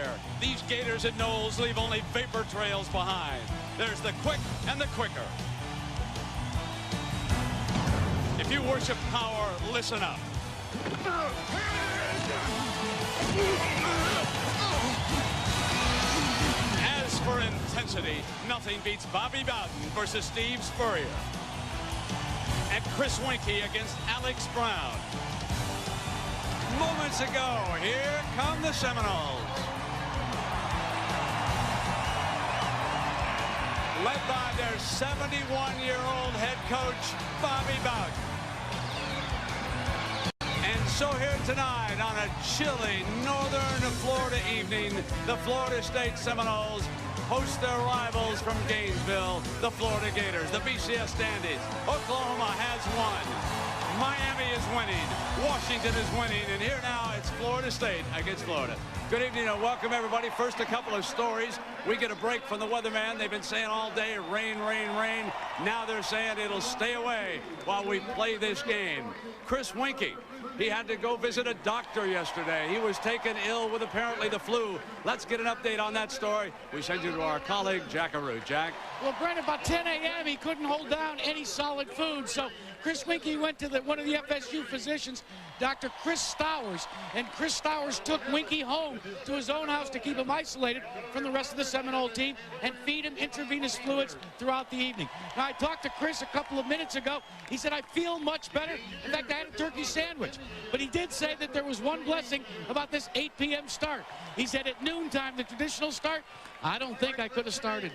air. These Gators and Knowles leave only vapor trails behind. There's the quick and the quicker. If you worship power, listen up. As for intensity, nothing beats Bobby Bowden versus Steve Spurrier. And Chris Weinke against Alex Brown. Moments ago, here come the Seminoles. Led by their 71-year-old head coach, Bobby Bowden. And so here tonight on a chilly northern Florida evening, the Florida State Seminoles host their rivals from Gainesville, the Florida Gators, the BCS Dandies. Oklahoma has won. Miami is winning. Washington is winning. And here now it's Florida State against Florida. Good evening and welcome everybody. First, a couple of stories. We get a break from the weatherman. They've been saying all day, rain, rain, rain. Now they're saying it'll stay away while we play this game. Chris Weinke, he had to go visit a doctor yesterday. He was taken ill with apparently the flu. Let's get an update on that story. We send you to our colleague, Jack Arute. Jack? Well, Brent, about 10 a.m., he couldn't hold down any solid food, so Chris Weinke went to one of the FSU physicians, Dr. Chris Stowers, and Chris Stowers took Weinke home to his own house to keep him isolated from the rest of the Seminole team and feed him intravenous fluids throughout the evening. Now, I talked to Chris a couple of minutes ago. He said, I feel much better. In fact, I had a turkey sandwich. But he did say that there was one blessing about this 8 p.m. start. He said at noontime, the traditional start, I don't think I could have started.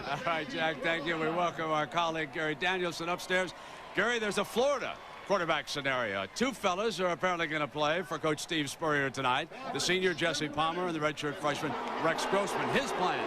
All right, Jack, thank you. We welcome our colleague, Gary Danielson, upstairs. Gary, there's a Florida quarterback scenario. Two fellas are apparently going to play for Coach Steve Spurrier tonight. The senior Jesse Palmer and the redshirt freshman Rex Grossman. His plan.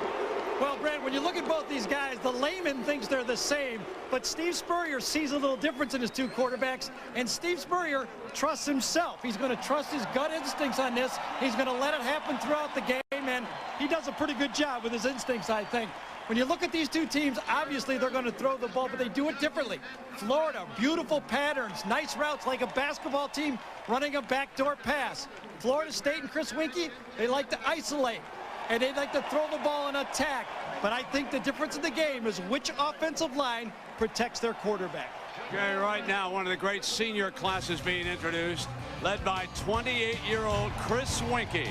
Well, Brent, when you look at both these guys, the layman thinks they're the same, but Steve Spurrier sees a little difference in his two quarterbacks, and Steve Spurrier trusts himself. He's going to trust his gut instincts on this. He's going to let it happen throughout the game, and he does a pretty good job with his instincts, I think. When you look at these two teams, obviously they're going to throw the ball, but they do it differently. Florida, beautiful patterns, nice routes like a basketball team running a backdoor pass. Florida State and Chris Weinke, they like to isolate, and they like to throw the ball and attack. But I think the difference in the game is which offensive line protects their quarterback. Okay, right now, one of the great senior classes being introduced, led by 28-year-old Chris Weinke,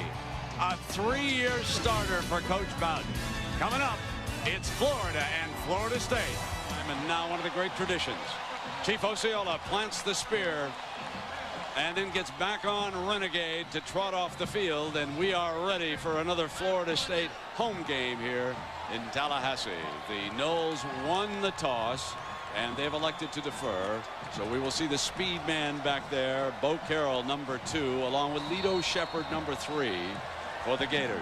a 3-year starter for Coach Bowden. Coming up, it's Florida and Florida State. And now one of the great traditions. Chief Osceola plants the spear and then gets back on Renegade to trot off the field. And we are ready for another Florida State home game here in Tallahassee. The Knowles won the toss and they've elected to defer. So we will see the speed man back there, Bo Carroll, number 2, along with Lito Shepard, number 3 for the Gators.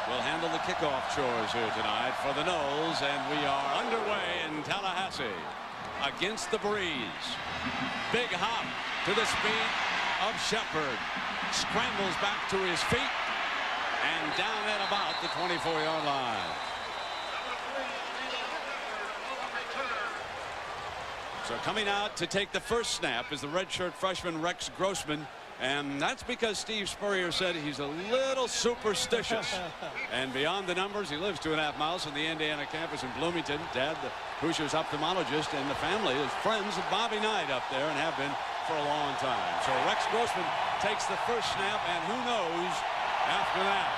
Will handle the kickoff chores here tonight for the Knowles, and we are underway in Tallahassee against the breeze. Big hop to the speed of Shepard. Scrambles back to his feet and down at about the 24-yard line. So coming out to take the first snap is the redshirt freshman Rex Grossman. And that's because Steve Spurrier said he's a little superstitious. And beyond the numbers, he lives 2.5 miles from the Indiana campus in Bloomington. Dad, the Hoosiers ophthalmologist, and the family is friends of Bobby Knight up there and have been for a long time. So Rex Grossman takes the first snap, and who knows after that.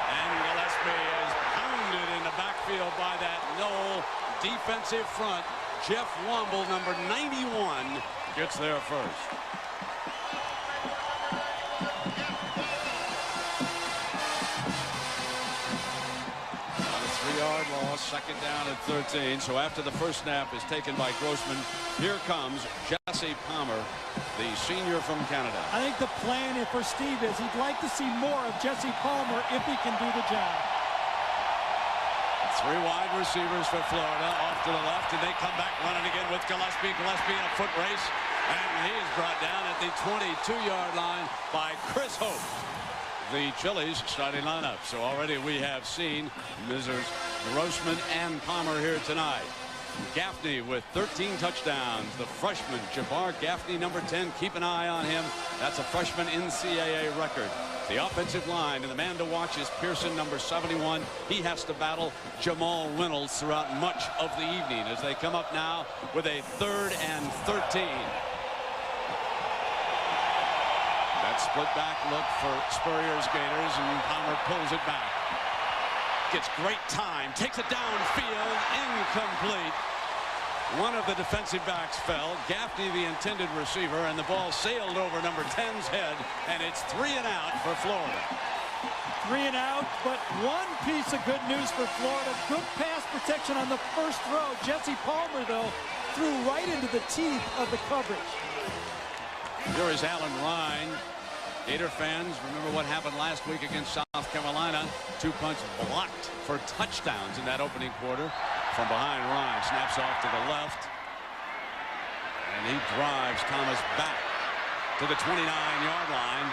And Gillespie is pounded in the backfield by that Knoll defensive front. Jeff Womble, number 91, gets there first. Yard loss, second down at 13. So after the first snap is taken by Grossman, here comes Jesse Palmer, the senior from Canada. I think the plan for Steve is he'd like to see more of Jesse Palmer if he can do the job. 3 wide receivers for Florida off to the left, and they come back running again with Gillespie. Gillespie in a foot race, and he is brought down at the 22-yard line by Chris Hope, the Chili's starting lineup. So already we have seen Mrs. Grossman and Palmer here tonight. Gaffney with 13 touchdowns. The freshman, Jabbar Gaffney, number 10. Keep an eye on him. That's a freshman NCAA record. The offensive line, and the man to watch is Pearson, number 71. He has to battle Jamal Reynolds throughout much of the evening as they come up now with a 3rd and 13. That split back look for Spurrier's Gators, and Palmer pulls it back. Gets great time, takes it downfield, incomplete. One of the defensive backs fell. Gaffney, the intended receiver, and the ball sailed over number 10's head, and it's 3 and out for Florida. 3 and out, but one piece of good news for Florida. Good pass protection on the first throw. Jesse Palmer, though, threw right into the teeth of the coverage. Here is Allen Ryan. Gator fans, remember what happened last week against South Carolina. 2 punts blocked for touchdowns in that opening quarter. From behind, Ryan snaps off to the left. And he drives Thomas back to the 29-yard line.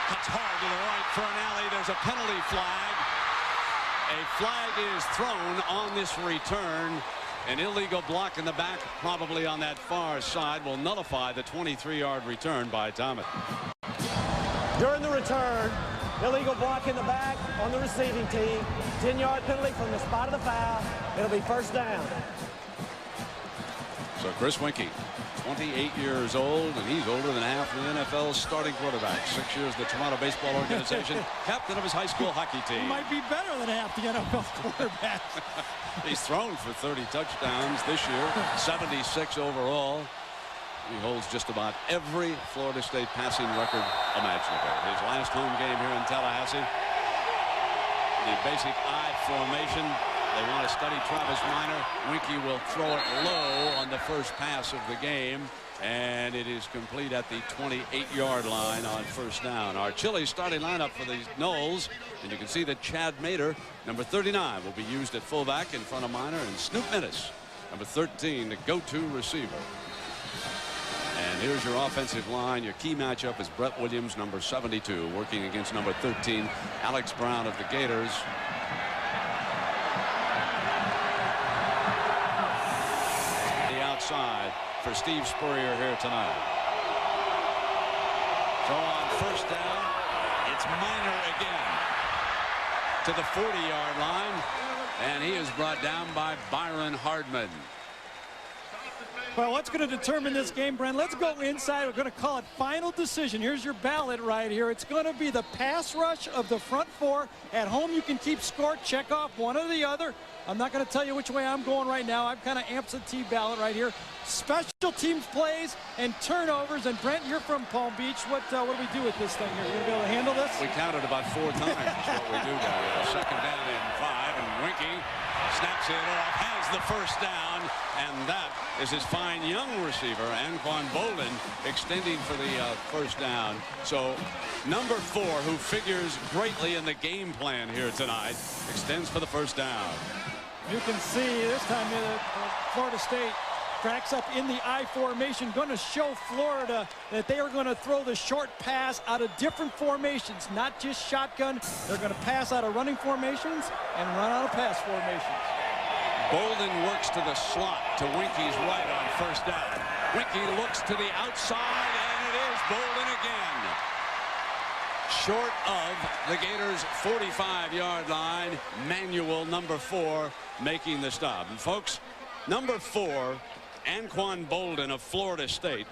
Cuts hard to the right for an alley. There's a penalty flag. A flag is thrown on this return. An illegal block in the back, probably on that far side, will nullify the 23-yard return by Thomas. During the return, illegal block in the back on the receiving team. 10-yard penalty from the spot of the foul. It'll be first down. So Chris Weinke, 28 years old, and he's older than half of the NFL's starting quarterback. 6 years the Toronto Baseball Organization, captain of his high school hockey team. He might be better than half the NFL quarterbacks. He's thrown for 30 touchdowns this year, 76 overall. He holds just about every Florida State passing record imaginable. His last home game here in Tallahassee, the basic I formation. They want to study Travis Minor. Weinke will throw it low on the first pass of the game, and it is complete at the 28-yard line on first down. Our Chili starting lineup for the Noles, and you can see that Chad Mater, number 39, will be used at fullback in front of Minor, and Snoop Minnis, number 13, the go-to receiver. And here's your offensive line. Your key matchup is Brett Williams, number 72, working against number 13, Alex Brown of the Gators. The outside for Steve Spurrier here tonight. So on first down, it's Minor again to the 40-yard line, and he is brought down by Byron Hardman. Well, what's going to determine this game, Brent? Let's go inside. We're going to call it final decision. Here's your ballot right here. It's going to be the pass rush of the front four. At home, you can keep score, check off one or the other. I'm not going to tell you which way I'm going right now. I've kind of absentee ballot right here. Special teams plays and turnovers. And Brent, you're from Palm Beach. What do we do with this thing here? You going to be able to handle this? We counted about 4 times what we do down here. Second down and 5, and Weinke snaps it off, has the first down, and that is his fine young receiver, Anquan Bowden, extending for the first down. So number 4, who figures greatly in the game plan here tonight, extends for the first down. You can see this time Florida State cracks up in the I formation, going to show Florida that they are going to throw the short pass out of different formations, not just shotgun. They're going to pass out of running formations and run out of pass formations. Bowden works to the slot to Weinke's right on first down. Weinke looks to the outside, and it is Bowden again. Short of the Gators' 45-yard line, Manuel, number 4, making the stop. And folks, number 4, Anquan Bowden of Florida State,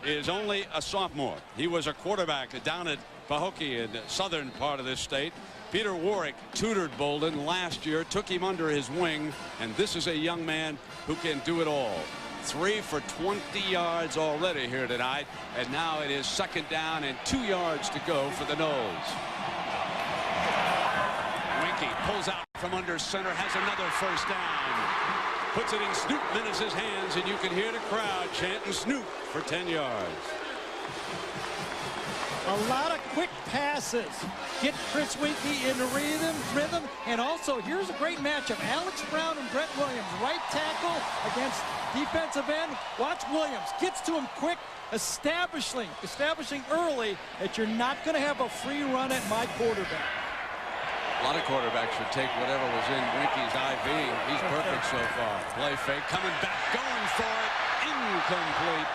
is only a sophomore. He was a quarterback down at Pahokee in the southern part of this state. Peter Warwick tutored Bowden last year, took him under his wing, and this is a young man who can do it all. 3 for 20 yards already here tonight, and now it is second down and 2 yards to go for the Noles. Weinke pulls out from under center, has another first down. Puts it in Snoop Minnis' hands, and you can hear the crowd chanting Snoop for 10 yards. A lot of quick passes. Get Chris Weinke in rhythm. And also, here's a great matchup. Alex Brown and Brett Williams, right tackle against defensive end. Watch Williams. Gets to him quick, establishing early that you're not going to have a free run at my quarterback. A lot of quarterbacks should take whatever was in Winke's IV. He's perfect so far. Play fake, coming back, going for it. Incomplete.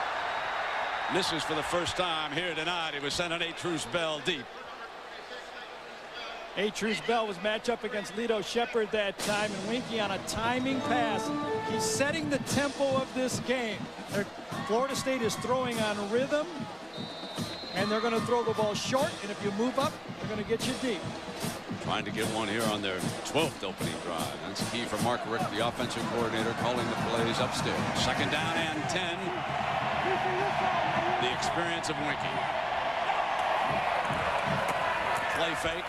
Misses for the first time here tonight. It was sent an A-Truce Bell deep. A-Truce Bell was matched up against Lito Shepard that time, and Weinke on a timing pass. He's setting the tempo of this game. Florida State is throwing on rhythm, and they're going to throw the ball short, and if you move up, they're going to get you deep. Trying to get one here on their 12th opening drive. That's key for Mark Richt, the offensive coordinator, calling the plays upstairs. Second down and 10. The experience of Weinke. Play fake.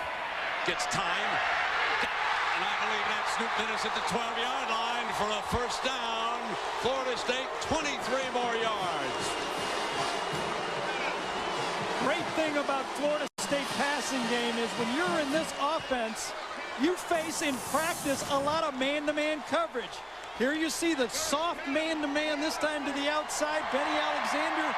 Gets time. And I believe that's Snoop Minnis at the 12-yard line for a first down. Florida State, 23 more yards. Great thing about Florida State passing game is when you're in this offense, you face in practice a lot of man-to-man coverage. Here you see the soft man-to-man this time to the outside. Benny Alexander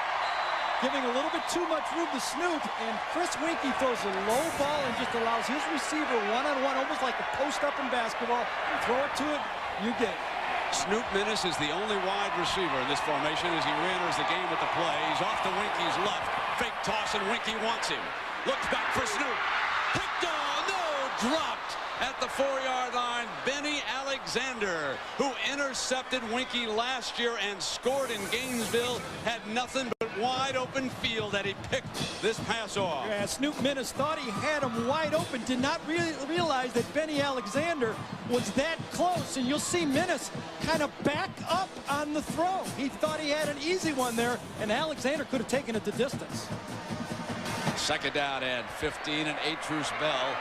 giving a little bit too much room to Snoop, and Chris Weinke throws a low ball and just allows his receiver one-on-one, almost like a post-up in basketball. You throw it to it, you get it. Snoop Minnis is the only wide receiver in this formation as he re-enters the game with the play. He's off to Winke's left. Fake toss, and Weinke wants him. Looks back for Snoop. Picked on, no, dropped at the 4-yard line. Benny Alexander, who intercepted Weinke last year and scored in Gainesville, had nothing but wide open field that he picked this pass off. Yeah, Snoop Minnis thought he had him wide open, did not really realize that Benny Alexander was that close, and you'll see Minnis kind of back up on the throw. He thought he had an easy one there, and Alexander could have taken it to distance. Second down and 15, and A-Truce Bell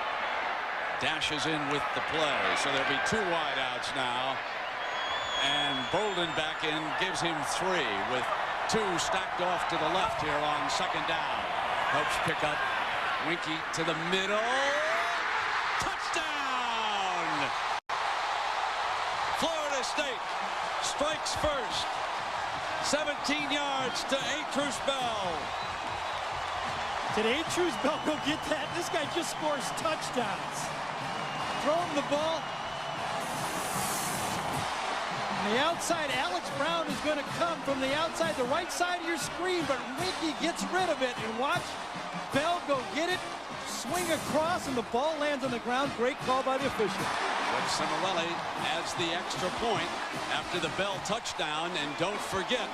dashes in with the play. So there'll be two wideouts now. And Bowden back in gives him 3 with 2 stacked off to the left here on second down. Helps pick up Weinke to the middle. Touchdown! Florida State strikes first. 17 yards to A-Truce Bell. Did A-Truce Bell go get that? This guy just scores touchdowns. Throw him the ball. On the outside, Alex Brown is going to come from the outside, the right side of your screen, but Weinke gets rid of it. And watch Bell go get it, swing across, and the ball lands on the ground. Great call by the official. But Seminole adds the extra point after the Bell touchdown. And don't forget,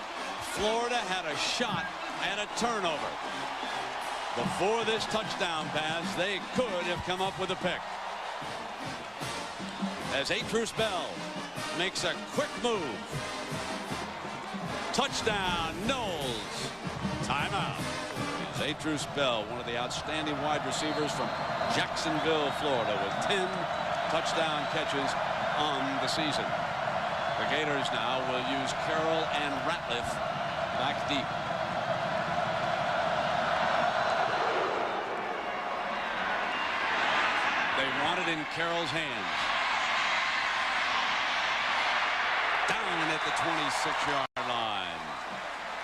Florida had a shot at a turnover. Before this touchdown pass, they could have come up with a pick. As A-Truce Bell makes a quick move. Touchdown, Knowles. Timeout. It's A-Truce Bell, one of the outstanding wide receivers from Jacksonville, Florida, with 10 touchdown catches on the season. The Gators now will use Carroll and Ratliff back deep. They want it in Carroll's hands. Down at the 26-yard line.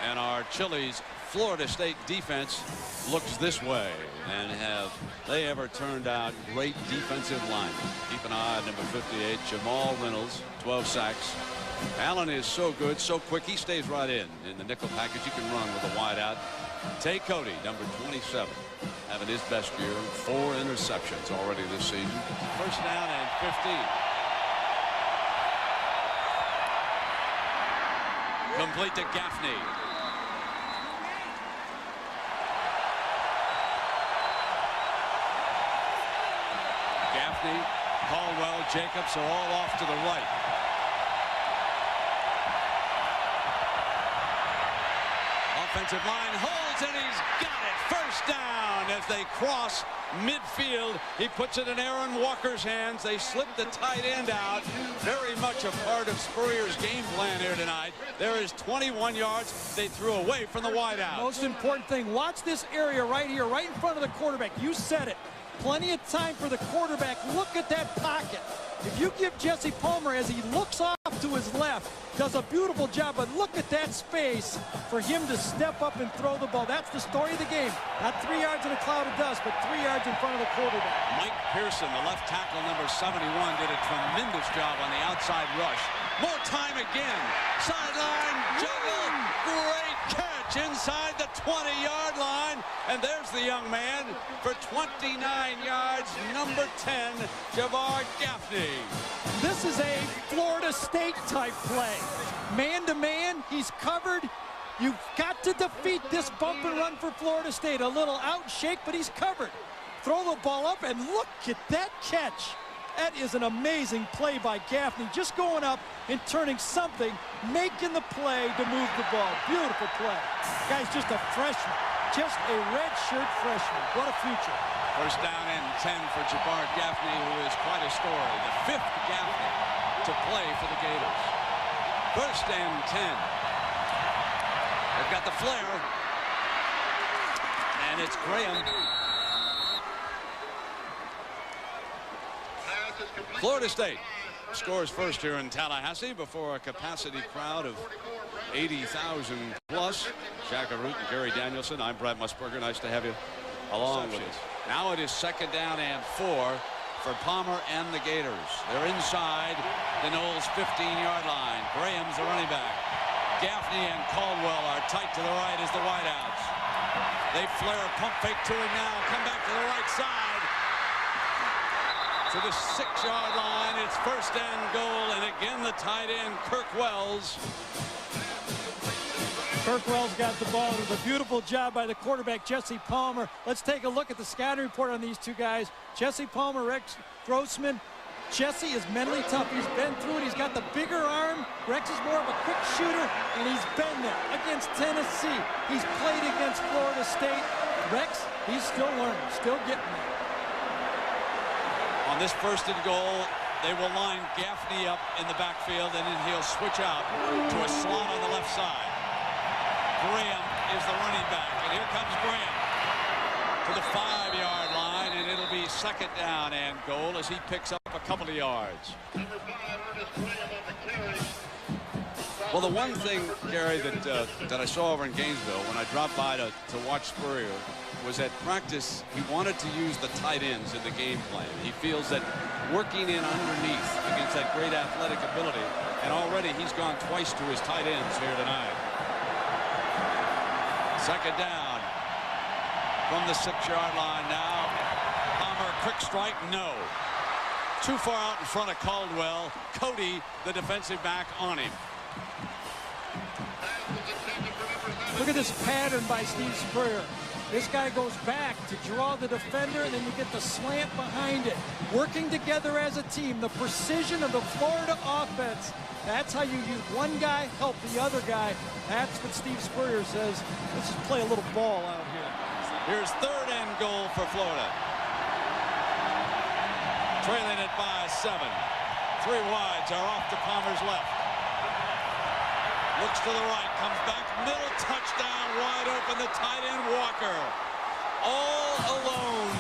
And our Chili's Florida State defense looks this way. And have they ever turned out great defensive linemen? Keep an eye on number 58, Jamal Reynolds, 12 sacks. Allen is so good, so quick, he stays right in the nickel package. You can run with a wide out. Tay Cody, number 27, having his best year, 4 interceptions already this season. First down and 15. Complete to Gaffney. Gaffney, Caldwell, Jacobs are all off to the right. Offensive line holds, and he's got it. First down as they cross midfield. He puts it in Aaron Walker's hands. They slip the tight end out. Very much a part of Spurrier's game plan here tonight. There is 21 yards. They threw away from the wideout. Most important thing, watch this area right here, right in front of the quarterback. You said it. Plenty of time for the quarterback. Look at that pocket. If you give Jesse Palmer, as he looks off to his left, does a beautiful job, but look at that space for him to step up and throw the ball. That's the story of the game. Not 3 yards in a cloud of dust, but 3 yards in front of the quarterback. Mike Pearson, the left tackle, number 71, did a tremendous job on the outside rush. More time again. Sideline juggle. Great catch inside the 20-yard line. And there's the young man for 29 yards, number 10, Javar Gaffney. This is a Florida State type play. Man-to-man, he's covered. You've got to defeat this bump and run for Florida State. A little out shake, but he's covered. Throw the ball up, and look at that catch. That is an amazing play by Gaffney, just going up and turning something, making the play to move the ball. Beautiful play. Guy's just a freshman, just a redshirt freshman. What a future. First down and 10 for Javar Gaffney, who is quite a story. The 5th Gaffney to play for the Gators. First and 10. They've got the flare. And it's Graham. Florida State scores first here in Tallahassee before a capacity crowd of 80,000 plus. Jack Arute and Gary Danielson. I'm Brad Musburger. Nice to have you along with us. Now it is 2nd down and 4 for Palmer and the Gators. They're inside the Noles 15-yard line. Graham's the running back. Gaffney and Caldwell are tight to the right as the wideouts. They flare a pump fake to him now. Come back to the right side. To the 6-yard line. It's 1st and goal. And again, the tight end, Kirk Wells. Kirk Wells got the ball. It was a beautiful job by the quarterback, Jesse Palmer. Let's take a look at the scouting report on these two guys. Jesse Palmer, Rex Grossman. Jesse is mentally tough. He's been through it. He's got the bigger arm. Rex is more of a quick shooter, and he's been there against Tennessee. He's played against Florida State. Rex, he's still learning, still getting there. On this 1st and goal, they will line Gaffney up in the backfield, and then he'll switch out to a slot on the left side. Graham is the running back, and here comes Graham to the 5-yard line, and it'll be 2nd down and goal as he picks up a couple of yards. Well, the one thing, Gary, that I saw over in Gainesville when I dropped by to watch Spurrier was at practice he wanted to use the tight ends in the game plan. He feels that working in underneath against that great athletic ability, and already he's gone twice to his tight ends here tonight. 2nd down from the 6-yard line now. Palmer, quick strike, no. Too far out in front of Caldwell. Cody, the defensive back, on him. Look at this pattern by Steve Spurrier. This guy goes back to draw the defender, and then you get the slant behind it. Working together as a team, the precision of the Florida offense. That's how you use one guy, help the other guy. That's what Steve Spurrier says. Let's just play a little ball out here. Here's 3rd and goal for Florida. Trailing it by 7. 3 wides are off to Palmer's left. Looks to the right, comes back, middle touchdown, wide open, the tight end Walker. All alone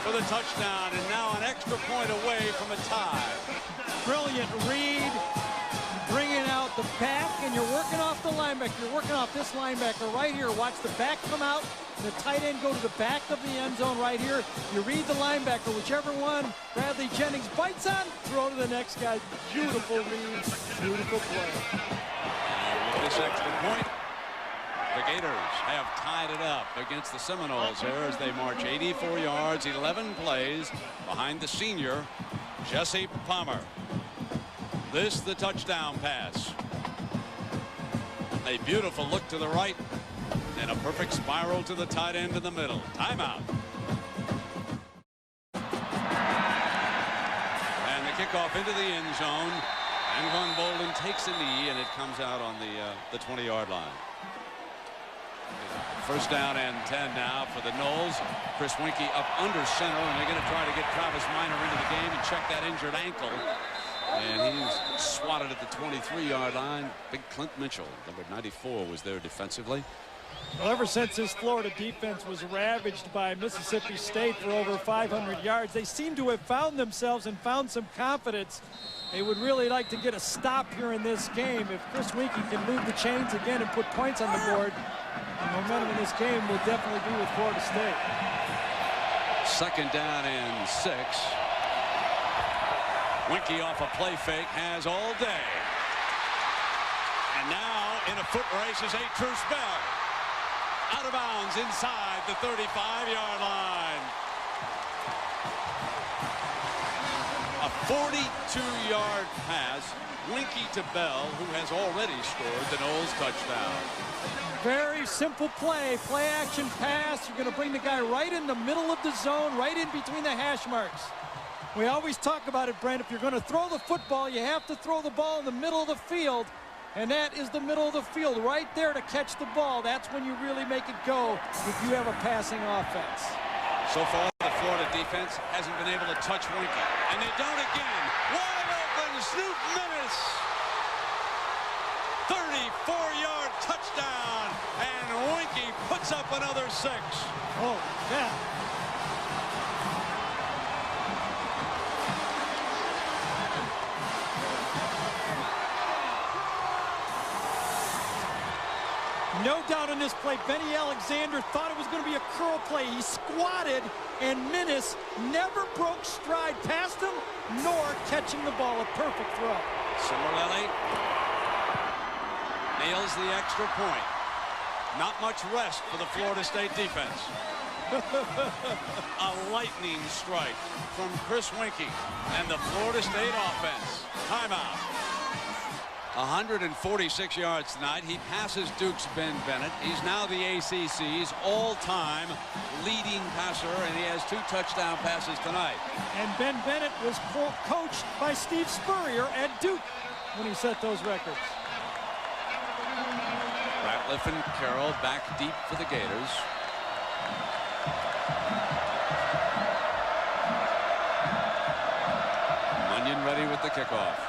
for the touchdown, and now an extra point away from a tie. Brilliant read, bringing out the back, and you're working off the linebacker. You're working off this linebacker right here. Watch the back come out, the tight end go to the back of the end zone right here. You read the linebacker, whichever one Bradley Jennings bites on, throw to the next guy. Beautiful read, beautiful play. This extra point, the Gators have tied it up against the Seminoles here as they march 84 yards, 11 plays behind the senior, Jesse Palmer. This the touchdown pass. A beautiful look to the right and a perfect spiral to the tight end in the middle. Timeout. And the kickoff into the end zone. And Van Bolden takes a knee, and it comes out on the 20-yard line. 1st down and 10 now for the Noles. Chris Weinke up under center, and they're going to try to get Travis Minor into the game and check that injured ankle. And he's swatted at the 23-yard line. Big Clint Mitchell, number 94, was there defensively. Well, ever since this Florida defense was ravaged by Mississippi State for over 500 yards, they seem to have found themselves and found some confidence. They would really like to get a stop here in this game. If Chris Weinke can move the chains again and put points on the board, the momentum in this game will definitely be with Florida State. 2nd down and 6. Weinke off a play fake has all day. And now in a foot race is a Truce Bell. Out of bounds inside the 35-yard line. A 42-yard pass. Weinke to Bell, who has already scored the Noles touchdown. Very simple play. Play action pass. You're going to bring the guy right in the middle of the zone, right in between the hash marks. We always talk about it, Brent. If you're going to throw the football, you have to throw the ball in the middle of the field. And that is the middle of the field, right there to catch the ball. That's when you really make it go if you have a passing offense. So far, the Florida defense hasn't been able to touch Weinke. And they don't again. Wide open, Snoop Menace. 34-yard touchdown. And Weinke puts up another 6. Oh, yeah. No doubt on this play, Benny Alexander thought it was going to be a curl play. He squatted, and Menace never broke stride past him, nor catching the ball. A perfect throw. Seminole nails the extra point. Not much rest for the Florida State defense. A lightning strike from Chris Weinke and the Florida State offense. Timeout. 146 yards tonight. He passes Duke's Ben Bennett. He's now the ACC's all-time leading passer, and he has 2 touchdown passes tonight. And Ben Bennett was coached by Steve Spurrier at Duke when he set those records. Ratliff and Carroll back deep for the Gators. Munyon ready with the kickoff.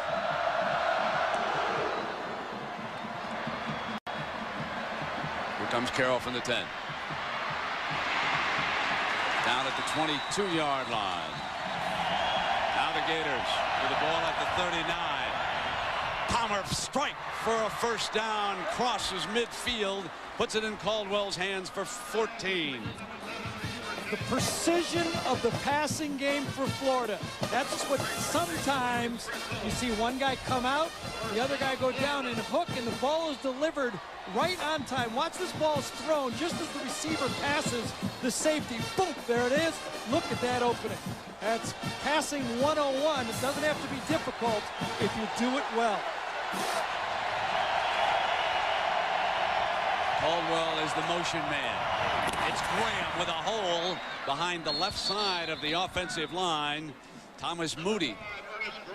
Comes Carroll from the 10. Down at the 22-yard line. Now the Gators with the ball at the 39. Palmer strike for a first down. Crosses midfield. Puts it in Caldwell's hands for 14. The precision of the passing game for Florida. That's what sometimes you see one guy come out, the other guy go down and hook, and the ball is delivered right on time. Watch this ball is thrown just as the receiver passes the safety. Boom, there it is. Look at that opening. That's passing 101. It doesn't have to be difficult if you do it well. Caldwell is the motion man. It's Graham with a hole behind the left side of the offensive line. Thomas Moody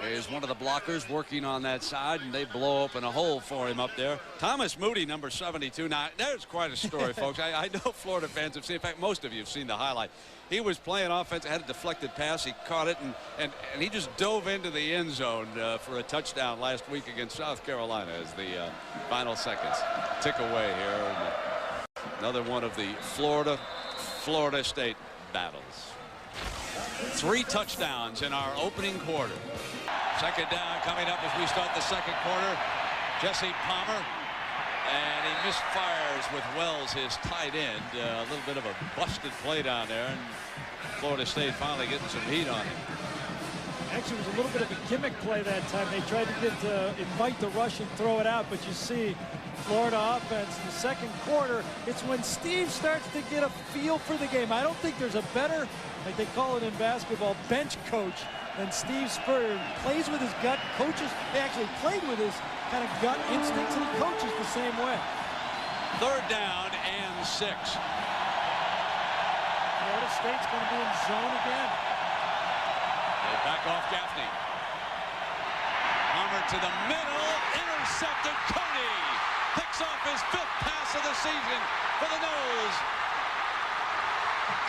is one of the blockers working on that side, and they blow open a hole for him up there. Thomas Moody, number 72. Now, there's quite a story, folks. I know Florida fans have seen, in fact, most of you have seen the highlight. He was playing offense, had a deflected pass. He caught it, and he just dove into the end zone for a touchdown last week against South Carolina as the final seconds tick away here. And another one of the Florida State battles. 3 touchdowns in our opening quarter. 2nd down coming up as we start the 2nd quarter. Jesse Palmer, and he misfires with Wells, his tight end. A little bit of a busted play down there, and Florida State finally getting some heat on him. Actually, it was a little bit of a gimmick play that time. They tried to invite the rush and throw it out, but you see Florida offense in the 2nd quarter. It's when Steve starts to get a feel for the game. I don't think there's a better, like they call it in basketball, bench coach than Steve Spurrier. He plays with his gut. Coaches, they actually played with his kind of gut instincts, and he coaches the same way. 3rd down and 6. Florida State's going to be in zone again. They back off Gaffney. Palmer to the middle, intercepted. Cody picks off his 5th pass of the season for the Noles.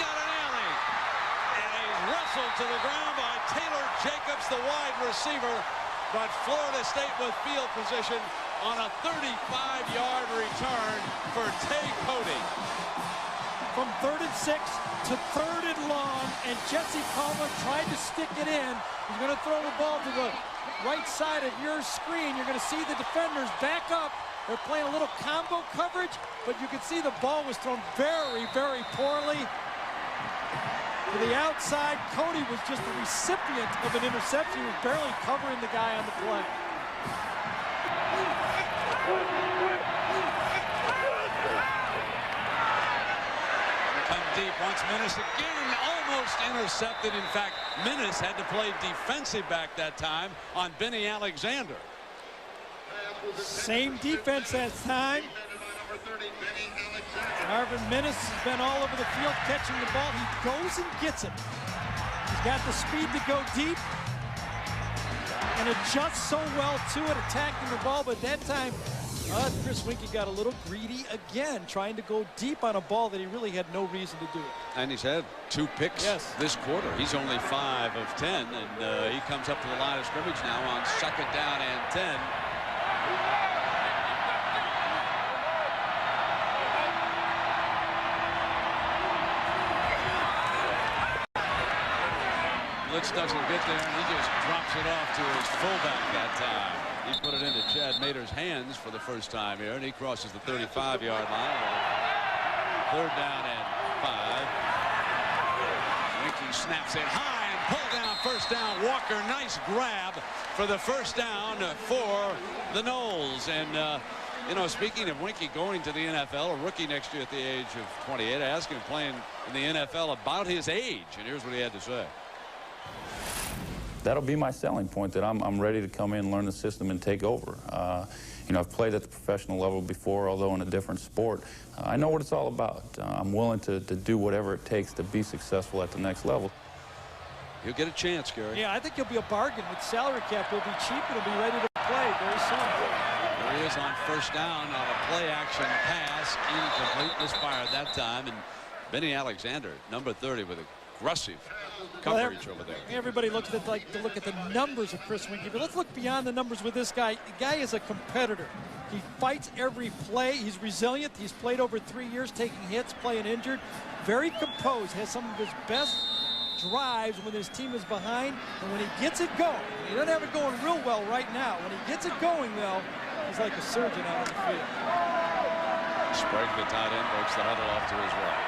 Got an alley, and he's wrestled to the ground by Taylor Jacobs, the wide receiver. But Florida State with field position on a 35-yard return. for Cody. From 3rd and 6 to 3rd and long, and Jesse Palmer tried to stick it in. He's going to throw the ball to the right side of your screen. You're going to see the defenders back up. They're playing a little combo coverage, but you can see the ball was thrown very, very poorly. To the outside, Cody was just the recipient of an interception. He was barely covering the guy on the play. Come deep once Minnis again, almost intercepted. In fact, Minnis had to play defensive back that time on Benny Alexander. Same defense that time. Marvin Minnis has been all over the field catching the ball. He goes and gets it. He's got the speed to go deep and adjusts so well to it, attacking the ball. But that time, Chris Weinke got a little greedy again, trying to go deep on a ball that he really had no reason to do it. And he's had 2 picks this quarter. He's only 5 of 10, and he comes up to the line of scrimmage now on 2nd down and 10. Blitz doesn't get there, and he just drops it off to his fullback that time. He put it into Chad Mater's hands for the first time here, and he crosses the 35-yard line. 3rd down and 5. Weinke snaps it high and pull down 1st down. Walker, nice grab for the 1st down for the Noles. And you know, speaking of Weinke going to the NFL, a rookie next year at the age of 28, I asked him playing in the NFL about his age, and here's what he had to say. That'll be my selling point, that I'm ready to come in, learn the system, and take over. You know, I've played at the professional level before, although in a different sport. I know what it's all about. I'm willing to do whatever it takes to be successful at the next level. You'll get a chance, Gary. Yeah, I think he'll be a bargain with salary cap. He'll be cheap and he'll be ready to play very soon. There he is on 1st down on a play-action pass. Incomplete, misfired that time. And Benny Alexander, number 30, with aggressive coverage over there. Everybody looks at to look at the numbers of Chris Weinke, but let's look beyond the numbers with this guy. The guy is a competitor. He fights every play. He's resilient. He's played over 3 years, taking hits, playing injured. Very composed. Has some of his best drives when his team is behind, and when he gets it going, he doesn't have it going real well right now. When he gets it going, though, he's like a surgeon out on the field. Sprague, the tight end, breaks the huddle off to his right.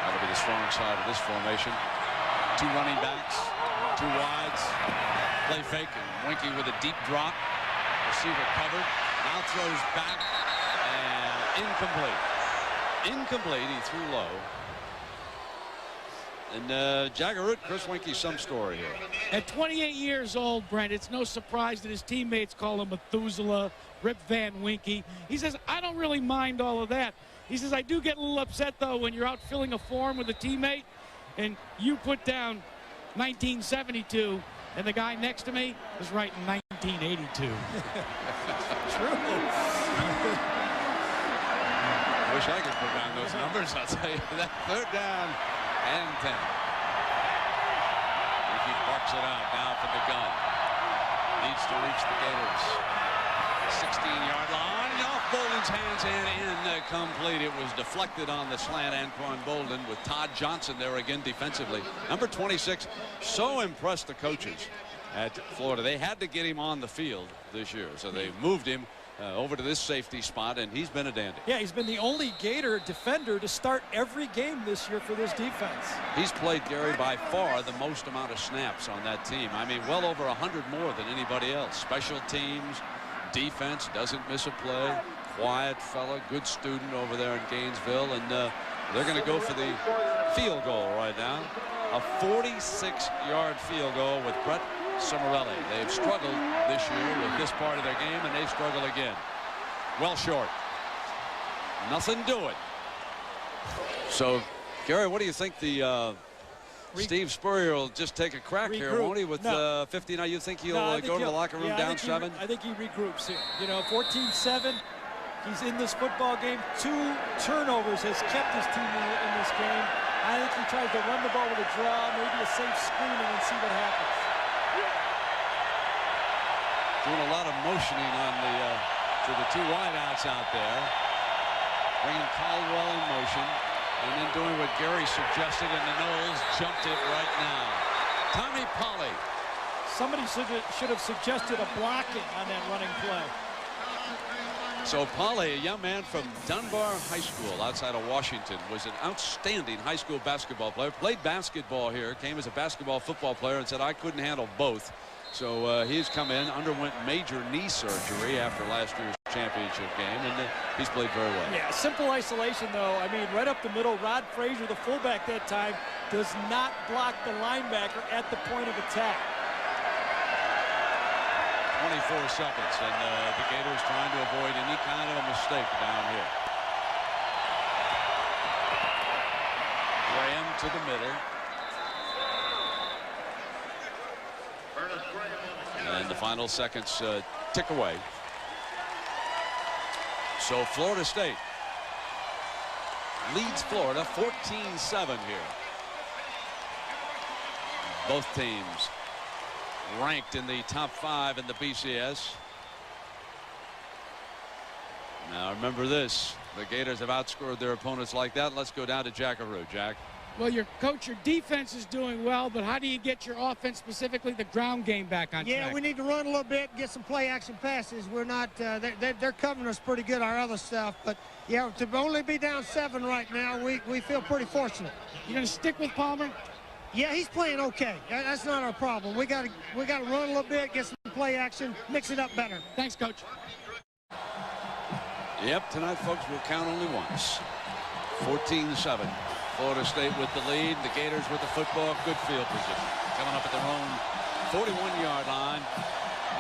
That'll be the strong side of this formation. 2 running backs, 2 wides, play fake, and Weinke with a deep drop. Receiver covered, now throws back, and incomplete. Incomplete, he threw low. And Jaggerut, Chris Weinke, some story here. At 28 years old, Brent, it's no surprise that his teammates call him Methuselah, Rip Van Weinke. He says, I don't really mind all of that. He says, I do get a little upset, though, when you're out filling a form with a teammate and you put down 1972 and the guy next to me is writing 1982. True. I wish I could put down those numbers, I'll tell you. That 3rd down and 10. Weinke barks it out now from the gun. Needs to reach the Gators. 16-yard line, off Bolden's hands and incomplete. It was deflected on the slant. Anquan Bolden with Todd Johnson there again defensively. Number 26, so impressed the coaches at Florida. They had to get him on the field this year, so they moved him over to this safety spot, and he's been a dandy. Yeah, he's been the only Gator defender to start every game this year for this defense. He's played, Gary, by far the most amount of snaps on that team. I mean, well over 100 more than anybody else. Special teams, defense, doesn't miss a play. Quiet fella, good student over there in Gainesville, and they're going to go for the field goal right now. A 46-yard field goal with Brett Cimarelli. They've struggled this year with this part of their game, and they struggle again. Well short. Nothing doing. So, Gary, what do you think the Steve Spurrier will just take a crack here, won't he, with 59? You think he'll go to the locker room down 7? I think he regroups here. You know, 14-7. He's in this football game. 2 turnovers has kept his team in this game. I think he tries to run the ball with a draw, maybe a safe screening, and see what happens. Doing a lot of motioning on the to the 2 wideouts out there. bringing Caldwell in motion, and then doing what Gary suggested, and the Noles jumped it right now. Tommy Polley. Somebody should have suggested a blocking on that running play. So Polley, a young man from Dunbar High School outside of Washington, was an outstanding high school basketball player. Played basketball here, came as a basketball football player, and said, I couldn't handle both. So he's come in, underwent major knee surgery after last year's championship game, and he's played very well. Yeah, simple isolation, though. I mean, right up the middle, Rod Frazier, the fullback that time, does not block the linebacker at the point of attack. 24 seconds, and the Gators trying to avoid any kind of a mistake down here. Graham to the middle. And the final seconds tick away. So Florida State leads Florida 14-7 here. Both teams ranked in the top 5 in the BCS. Now remember this, the Gators have outscored their opponents like that. Let's go down to Jackaroo. Jack. Well, your defense is doing well, but how do you get your offense, specifically the ground game, back on track? Yeah, we need to run a little bit, get some play action passes. We're not, they're covering us pretty good, our other stuff. But yeah, to only be down 7 right now, we feel pretty fortunate. You gonna stick with Palmer? Yeah, he's playing okay. That's not our problem. We got to run a little bit, get some play action, mix it up better. Thanks, Coach. Yep, tonight, folks, we'll count only once. 14-7. Florida State with the lead. The Gators with the football. Good field position. Coming up at their own 41-yard line.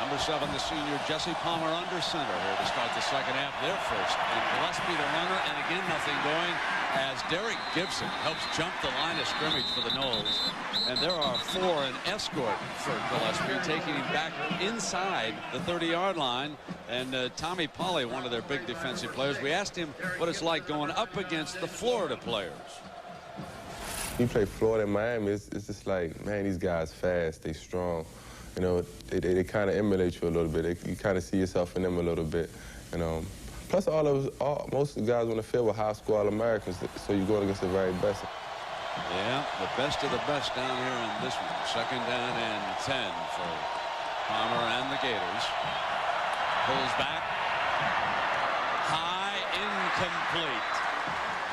Number 7, the senior Jesse Palmer under center here to start the second half. They're first. And Gillespie the runner, and again nothing going as Derek Gibson helps jump the line of scrimmage for the Noles. And there are 4 in escort for Gillespie, taking him back inside the 30-yard line. And Tommy Polley, one of their big defensive players, we asked him what it's like going up against the Florida players. You play Florida and Miami, it's just like, man, these guys fast, they strong. You know, they kind of emulate you a little bit. You kind of see yourself in them a little bit. You know, plus most of the guys on the field were high school All-Americans, so you're going against the very best. Yeah, the best of the best down here in this one. Second down and 10 for Palmer and the Gators. Pulls back. High, incomplete.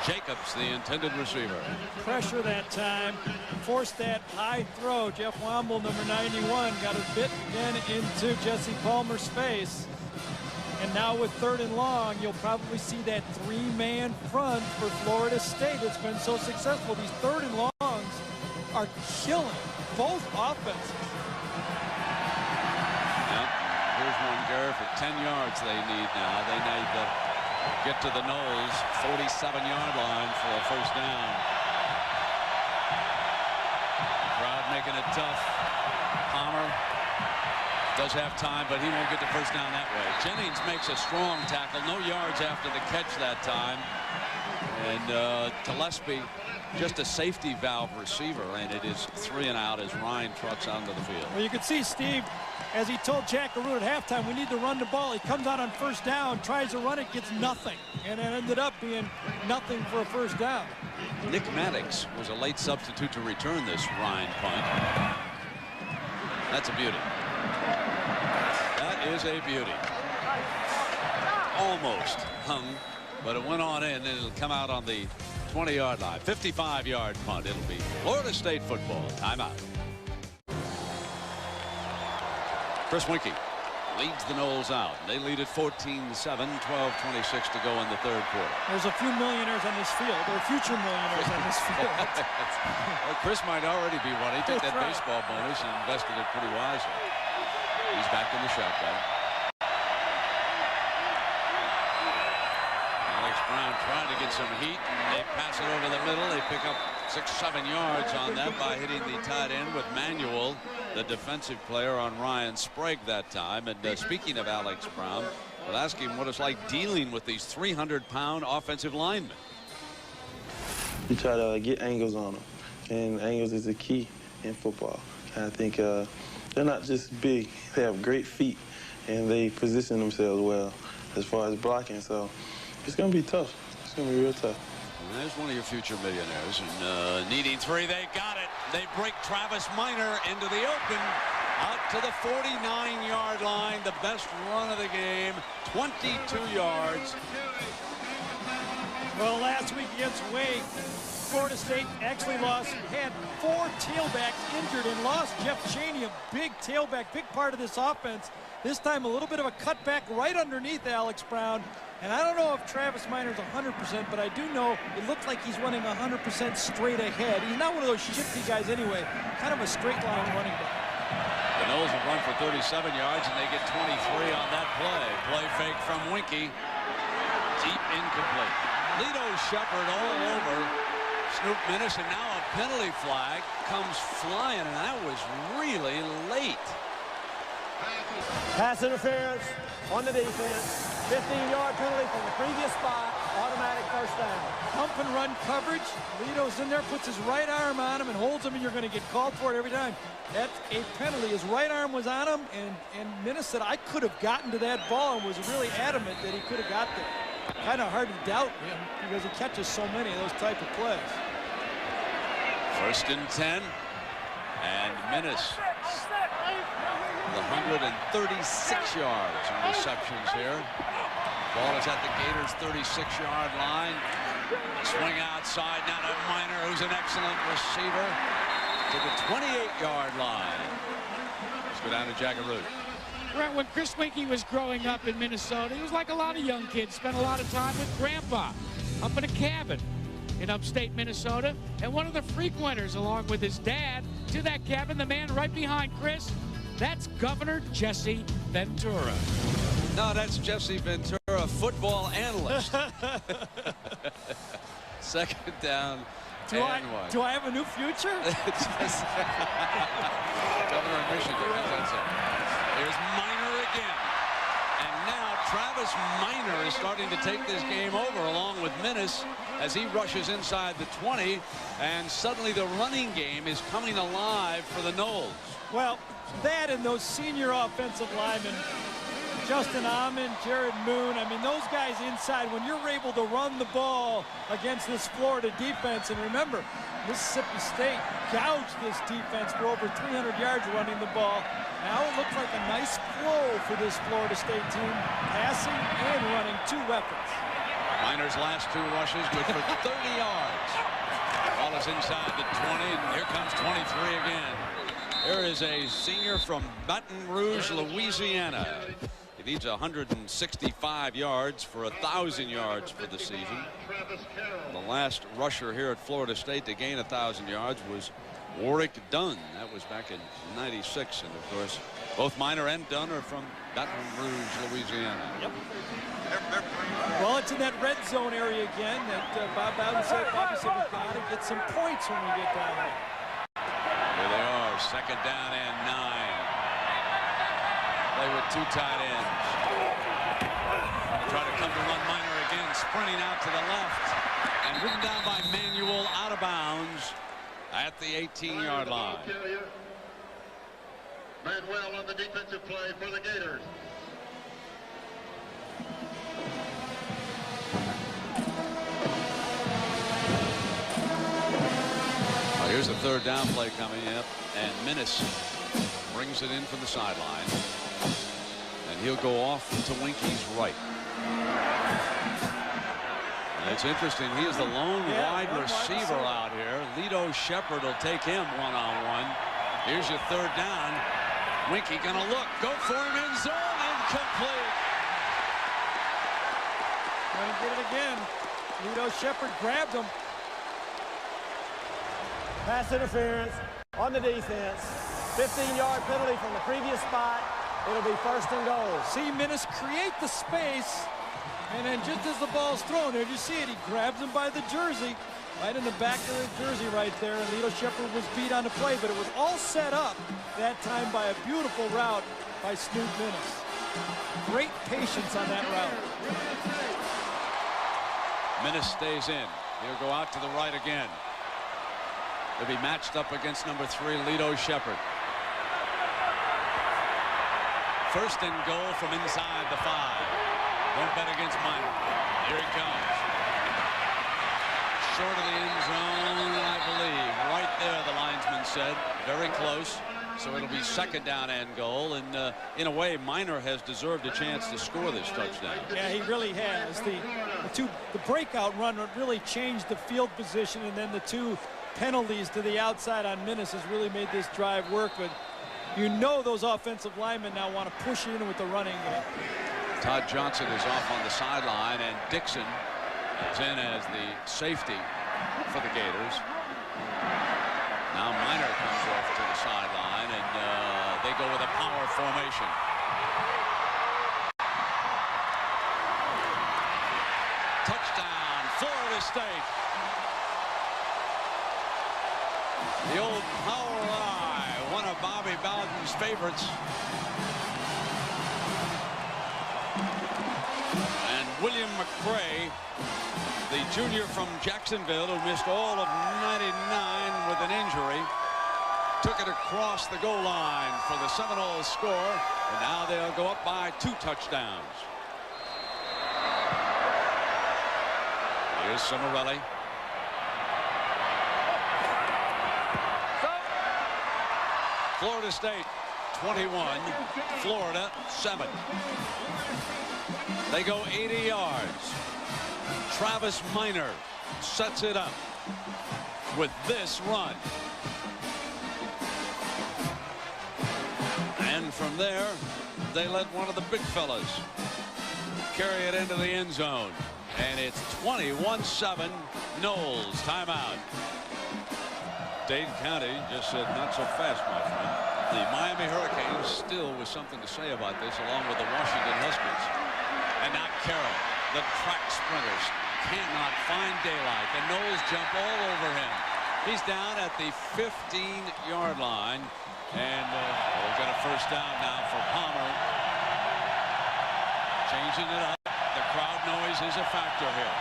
Jacobs, the intended receiver. Pressure that time, forced that high throw. Jeff Womble, number 91, got a bit again into Jesse Palmer's face. And now with 3rd and long, you'll probably see that 3-man front for Florida State. It's been so successful. These 3rd and longs are killing both offenses. Yep. Here's one, Gary, for 10 yards they need now. They need to get to the Noles 47-yard line for a first down. Crowd making it tough. Palmer does have time, but he won't get the first down that way. Jennings makes a strong tackle. No yards after the catch that time. And Gillespie, just a safety valve receiver, and it is 3 and out as Ryan trucks onto the field. Well, you can see Steve, as he told Jackaroo at halftime, we need to run the ball. He comes out on first down, tries to run it, gets nothing. And it ended up being nothing for a first down. Nick Maddox was a late substitute to return this Ryan punt. That's a beauty. That is a beauty. Almost hung, but it went on in, and it'll come out on the 20-yard line. 55-yard punt. It'll be Florida State football. Timeout. Chris Weinke leads the Noles out. They lead at 14-7, 12:26 to go in the 3rd quarter. There's a few millionaires on this field. There are future millionaires on this field. Well, Chris might already be one. He took that baseball bonus and invested it pretty wisely. He's back in the shotgun. Alex Brown trying to get some heat, and they pass it over the middle. They pick up 6-7 yards on that by hitting the tight end with Manuel, the defensive player, on Ryan Sprague that time. And speaking of Alex Brown, we'll ask him what it's like dealing with these 300-pound offensive linemen. You try to get angles on them, and angles is the key in football. I think they're not just big, they have great feet, and they position themselves well as far as blocking, so it's going to be tough. It's gonna be real tough. And there's one of your future millionaires, and needing three, they got it. They break Travis Minor into the open, out to the 49-yard line, the best run of the game, 22 yards. Well, last week against Wake, Florida State actually had 4 tailbacks injured and lost Jeff Chaney, a big tailback, big part of this offense. This time a little bit of a cutback right underneath Alex Brown. And I don't know if Travis Minor's 100%, but I do know it looks like he's running 100% straight ahead. He's not one of those shifty guys anyway, kind of a straight line running back. The Noles have run for 37 yards, and they get 23 on that play. Play fake from Weinke. Deep incomplete. Lito Shepard all over Snoop Minnis, and now a penalty flag comes flying, and that was really late. Pass interference on the defense. 15-yard penalty from the previous spot. Automatic first down. Pump and run coverage. Lito's in there, puts his right arm on him and holds him, and you're going to get called for it every time. That's a penalty. His right arm was on him, and Minnis said, I could have gotten to that ball, and was really adamant that he could have got there. Kind of hard to doubt him because he catches so many of those type of plays. 1st and 10. And Minnis, the 136 yards in receptions here. Ball is at the Gators' 36-yard line. Swing outside now to Minor, who's an excellent receiver, to the 28-yard line. Let's go down to Jackaroo. Right, when Chris Weinke was growing up in Minnesota, he was like a lot of young kids, spent a lot of time with Grandpa up in a cabin in upstate Minnesota. And one of the frequenters, along with his dad, to that cabin, the man right behind Chris, that's Governor Jesse Ventura. No, that's Jesse Ventura, football analyst. 2nd down and 1. Do I have a new future? Governor of Michigan, that's it. Here's Minor again. And now Travis Minor is starting to take this game over along with Minnis as he rushes inside the 20. And suddenly the running game is coming alive for the Noles. Well, that and those senior offensive linemen, Justin Amon, Jared Moon, I mean, those guys inside, when you're able to run the ball against this Florida defense, and remember, Mississippi State gouged this defense for over 300 yards running the ball. Now it looks like a nice flow for this Florida State team, passing and running 2 weapons. Minor's last 2 rushes, good for 30 yards. Ball is inside the 20, and here comes 23 again. There is a senior from Baton Rouge, Louisiana. He needs 165 yards for 1,000 yards for the season. The last rusher here at Florida State to gain 1,000 yards was Warwick Dunn. That was back in '96, and of course, both Minor and Dunn are from Baton Rouge, Louisiana. Yep. Well, it's in that red zone area again that Bobby said we got to get some points when we get down there. Here they are, 2nd down and 9. Play with 2 tight ends. Try to come to run Minor again, sprinting out to the left, and ridden down by Manuel out of bounds at the 18-yard line. Manuel on the defensive play for the Gators. Here's the 3rd down play coming up, and Minnis brings it in from the sideline, and he'll go off to Weinke's right. And it's interesting, he is the lone wide receiver out here. Lito Shepard will take him one-on-one. Here's your 3rd down. Weinke gonna look, go for him in zone, incomplete. Gonna get it again. Lito Shepard grabbed him. Pass interference on the defense. 15-yard penalty from the previous spot. It'll be 1st and goal. See Minnis create the space, and then just as the ball's thrown, there you see it, he grabs him by the jersey, right in the back of the jersey right there, and Lito Shepard was beat on the play, but it was all set up that time by a beautiful route by Snoop Minnis. Great patience on that route. Minnis stays in. He'll go out to the right again. They'll be matched up against number 3, Lito Shepard. 1st and goal from inside the 5. Don't bet against Minor. Here he comes. short of the end zone, I believe. Right there, the linesman said. Very close. So it'll be second down and goal. And in a way, Minor has deserved a chance to score this touchdown. Yeah, he really has. The breakout run really changed the field position, and then the 2 penalties to the outside on Minnis has really made this drive work. But you know those offensive linemen now want to push in with the running game. Todd Johnson is off on the sideline, and Dixon is in as the safety for the Gators. Now Minor comes off to the sideline, and they go with a power formation. Touchdown, Florida State. The old power eye, one of Bobby Bowden's favorites. And William McCray, the junior from Jacksonville who missed all of '99 with an injury, took it across the goal line for the Seminoles score, and now they'll go up by 2 touchdowns. Here's Cimarelli. Florida State 21, Florida 7. They go 80 yards. Travis Minor sets it up with this run. And from there, they let one of the big fellas carry it into the end zone. And it's 21-7, Knowles, timeout. Dade County just said, not so fast, my friend. The Miami Hurricanes still with something to say about this, along with the Washington Huskies. And now Carroll, the track sprinters, cannot find daylight. The Knowles jump all over him. He's down at the 15-yard line. And we've got a first down now for Palmer. Changing it up. The crowd noise is a factor here.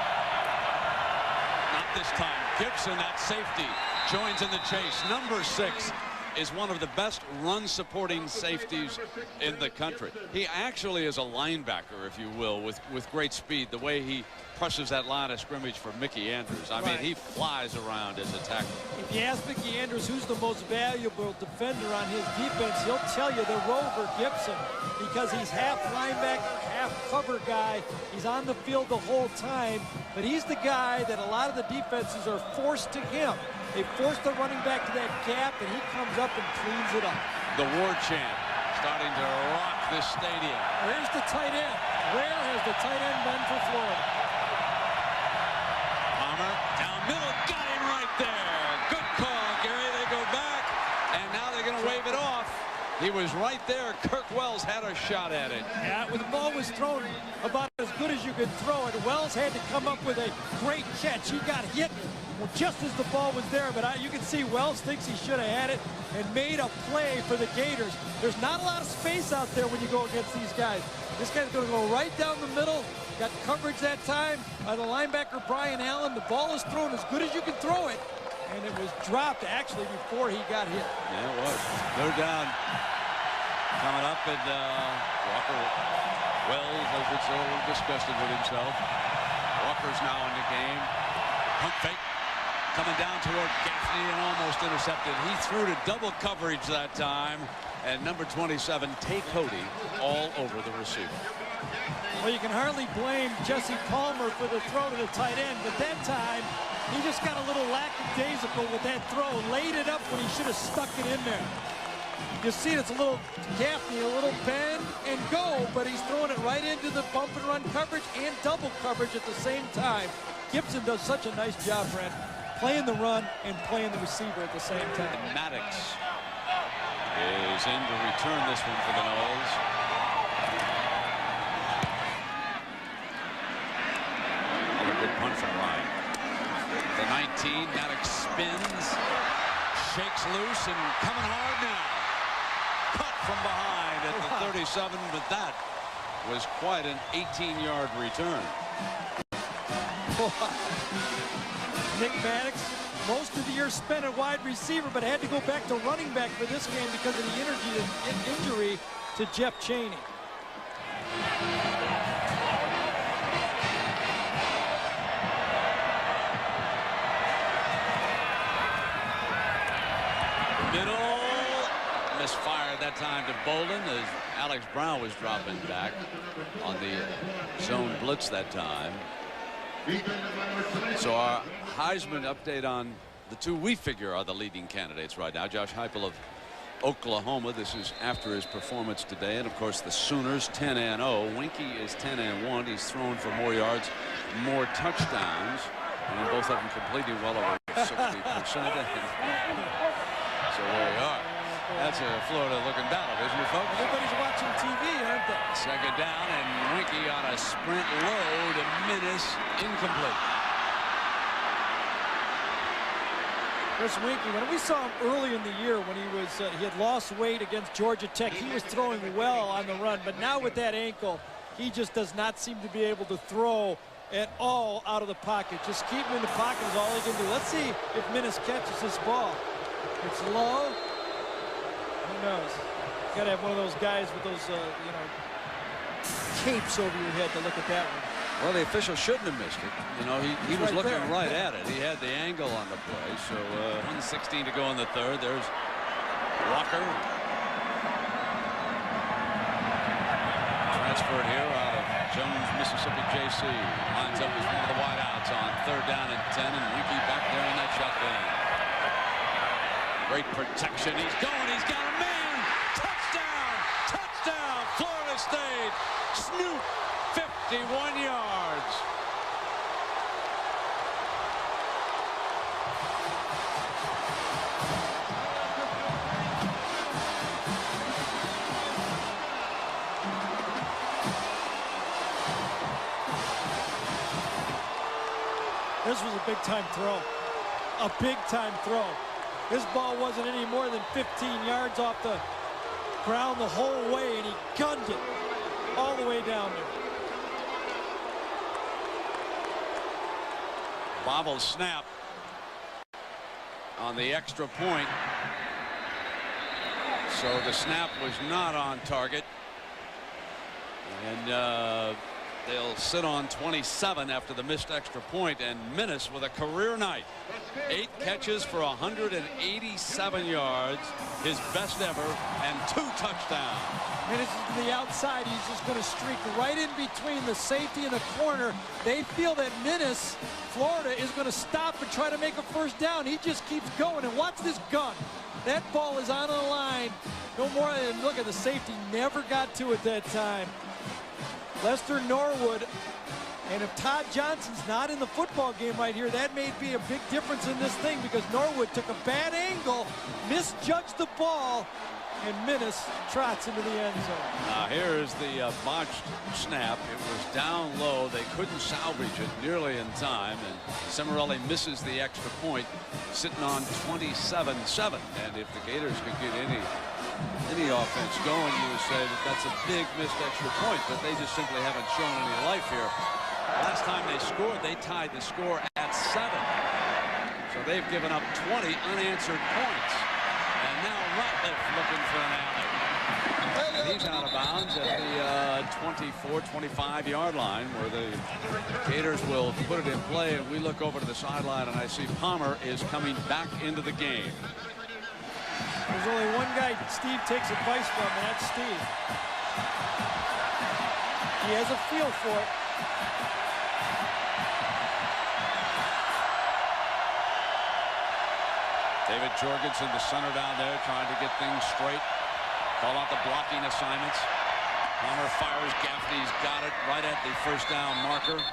Not this time. Gibson at safety joins in the chase. Number 6 is one of the best run-supporting safeties in the country. He actually is a linebacker, if you will, with great speed. The way he crushes that line of scrimmage for Mickey Andrews. I mean, he flies around as a tackler. If you ask Mickey Andrews who's the most valuable defender on his defense, he'll tell you the Rover Gibson, because he's half linebacker, half cover guy. He's on the field the whole time, but he's the guy that a lot of the defenses are forced to him. They force the running back to that gap, and he comes up and cleans it up. The war chant starting to rock this stadium. Where's the tight end? Where has the tight end been for Florida? Palmer down middle, got him right there. Good call, Gary. They go back, and now they're going to wave it off. He was right there. Kirk Wells had a shot at it. Yeah, when the ball was thrown about as good as you could throw it, Wells had to come up with a great catch. He got hit just as the ball was there, but you can see Wells thinks he should have had it and made a play for the Gators. There's not a lot of space out there when you go against these guys. This guy's going to go right down the middle. Got coverage that time by the linebacker Brian Allen. The ball is thrown as good as you can throw it, and it was dropped actually before he got hit. Yeah, it was. They're down. Coming up, and Walker Wells, as it's a little disgusted with himself. Walker's now in the game. Pump fake. Coming down toward Gaffney and almost intercepted. He threw to double coverage that time. And number 27, Tay Cody, all over the receiver. Well, you can hardly blame Jesse Palmer for the throw to the tight end, but that time he just got a little lackadaisical with that throw. Laid it up when he should have stuck it in there. You see it's a little Gaffney, a little bend and go, but he's throwing it right into the bump and run coverage and double coverage at the same time. Gibson does such a nice job, Brent, playing the run and playing the receiver at the same time. And Maddox is in to return this one for the Knowles. Another good punt from Ryan. The 19, Maddox spins, shakes loose, and coming hard now. Cut from behind at the 37, but that was quite an 18-yard return. Nick Maddox, most of the year spent at wide receiver, but had to go back to running back for this game because of the injury to Jeff Chaney. Middle. Misfired that time to Bowden as Alex Brown was dropping back on the zone blitz that time. So our Heisman update on the two we figure are the leading candidates right now. Josh Heupel of Oklahoma. This is after his performance today. And of course the Sooners 10-0. Weinke is 10-1. He's thrown for more yards, more touchdowns, and both of them completing well over 60%. So there we are. That's a Florida-looking battle, isn't it, folks? Everybody's watching TV, aren't they? Second down, and Weinke on a sprint low to Minnis, incomplete. Chris Weinke, when we saw him early in the year when he had lost weight against Georgia Tech, he was throwing well on the run, but now with that ankle, he just does not seem to be able to throw at all out of the pocket. Just keep him in the pocket is all he can do. Let's see if Minnis catches this ball. It's low. Who knows? Got to have one of those guys with those, you know, capes over your head to look at that one. Well, the official shouldn't have missed it. You know, he was right looking there. right at it. He had the angle on the play. So 1:16 to go in the third. There's Walker. Transferred here out of Jones, Mississippi JC. Lines up as one of the wideouts on 3rd down and 10. And Weinke back there in that shotgun. Great protection. He's going. He's got a man. Touchdown. Touchdown. Florida State. Snoop. 51 yards. This was a big-time throw. A big-time throw. This ball wasn't any more than 15 yards off the ground the whole way, and he gunned it all the way down there. Bobble snap on the extra point. So the snap was not on target. And they'll sit on 27 after the missed extra point, and Minnis with a career night. 8 catches for 187 yards, his best ever, and 2 touchdowns. Minnis is to the outside. He's just going to streak right in between the safety and the corner. They feel that Minnis, Florida, is going to stop and try to make a first down. He just keeps going, and watch this gun. That ball is on the line. No more than, look at the safety, never got to it that time. Lester Norwood, and if Todd Johnson's not in the football game right here, that may be a big difference in this thing, because Norwood took a bad angle, misjudged the ball, and Minnis trots into the end zone. Now here's the botched snap. It was down low. They couldn't salvage it nearly in time, and Seminole misses the extra point, sitting on 27-7. And if the Gators could get any offense going, you would say that that's a big missed extra point, but they just simply haven't shown any life here. Last time they scored, they tied the score at 7. So they've given up 20 unanswered points. And now Ratliff looking for an alley. And he's out of bounds at the 24-25 yard line, where the Gators will put it in play. And we look over to the sideline, and I see Palmer is coming back into the game. There's only one guy Steve takes advice from, and that's Steve. He has a feel for it. David Jorgensen, the center down there, trying to get things straight. Call out the blocking assignments. Palmer fires. Gaffney's got it right at the first down marker.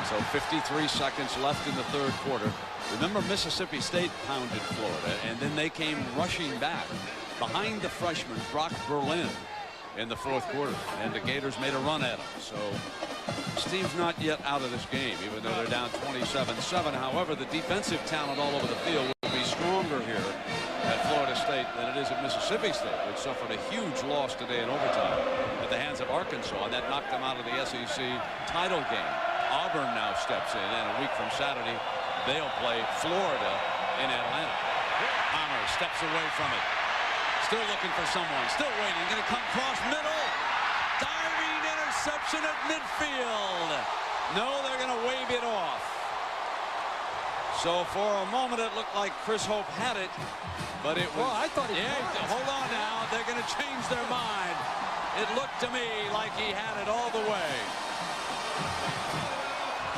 So 53 seconds left in the third quarter. Remember, Mississippi State pounded Florida, and then they came rushing back behind the freshman Brock Berlin in the fourth quarter, and the Gators made a run at him. So Steve's not yet out of this game, even though they're down 27-7. However, the defensive talent all over the field will be stronger here at Florida State than it is at Mississippi State, which suffered a huge loss today in overtime at the hands of Arkansas, and that knocked them out of the SEC title game. Auburn now steps in, and a week from Saturday, they'll play Florida in Atlanta. Palmer steps away from it. Still looking for someone. Still waiting. Going to come cross middle. Diving interception at midfield. No, they're going to wave it off. So for a moment it looked like Chris Hope had it, but it was. Well, I thought he yeah, hold on now. They're going to change their mind. It looked to me like he had it all the way.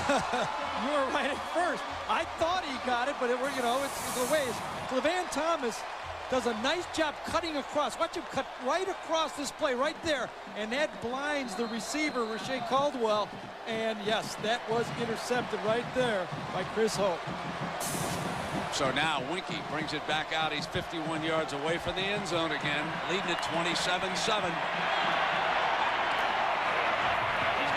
You were right at first. I thought he got it, but it's the way. Levan Thomas does a nice job cutting across. Watch him cut right across this play right there, and that blinds the receiver, Rashae Caldwell. And yes, that was intercepted right there by Chris Hope. So now Weinke brings it back out. He's 51 yards away from the end zone again, leading at 27-7. He's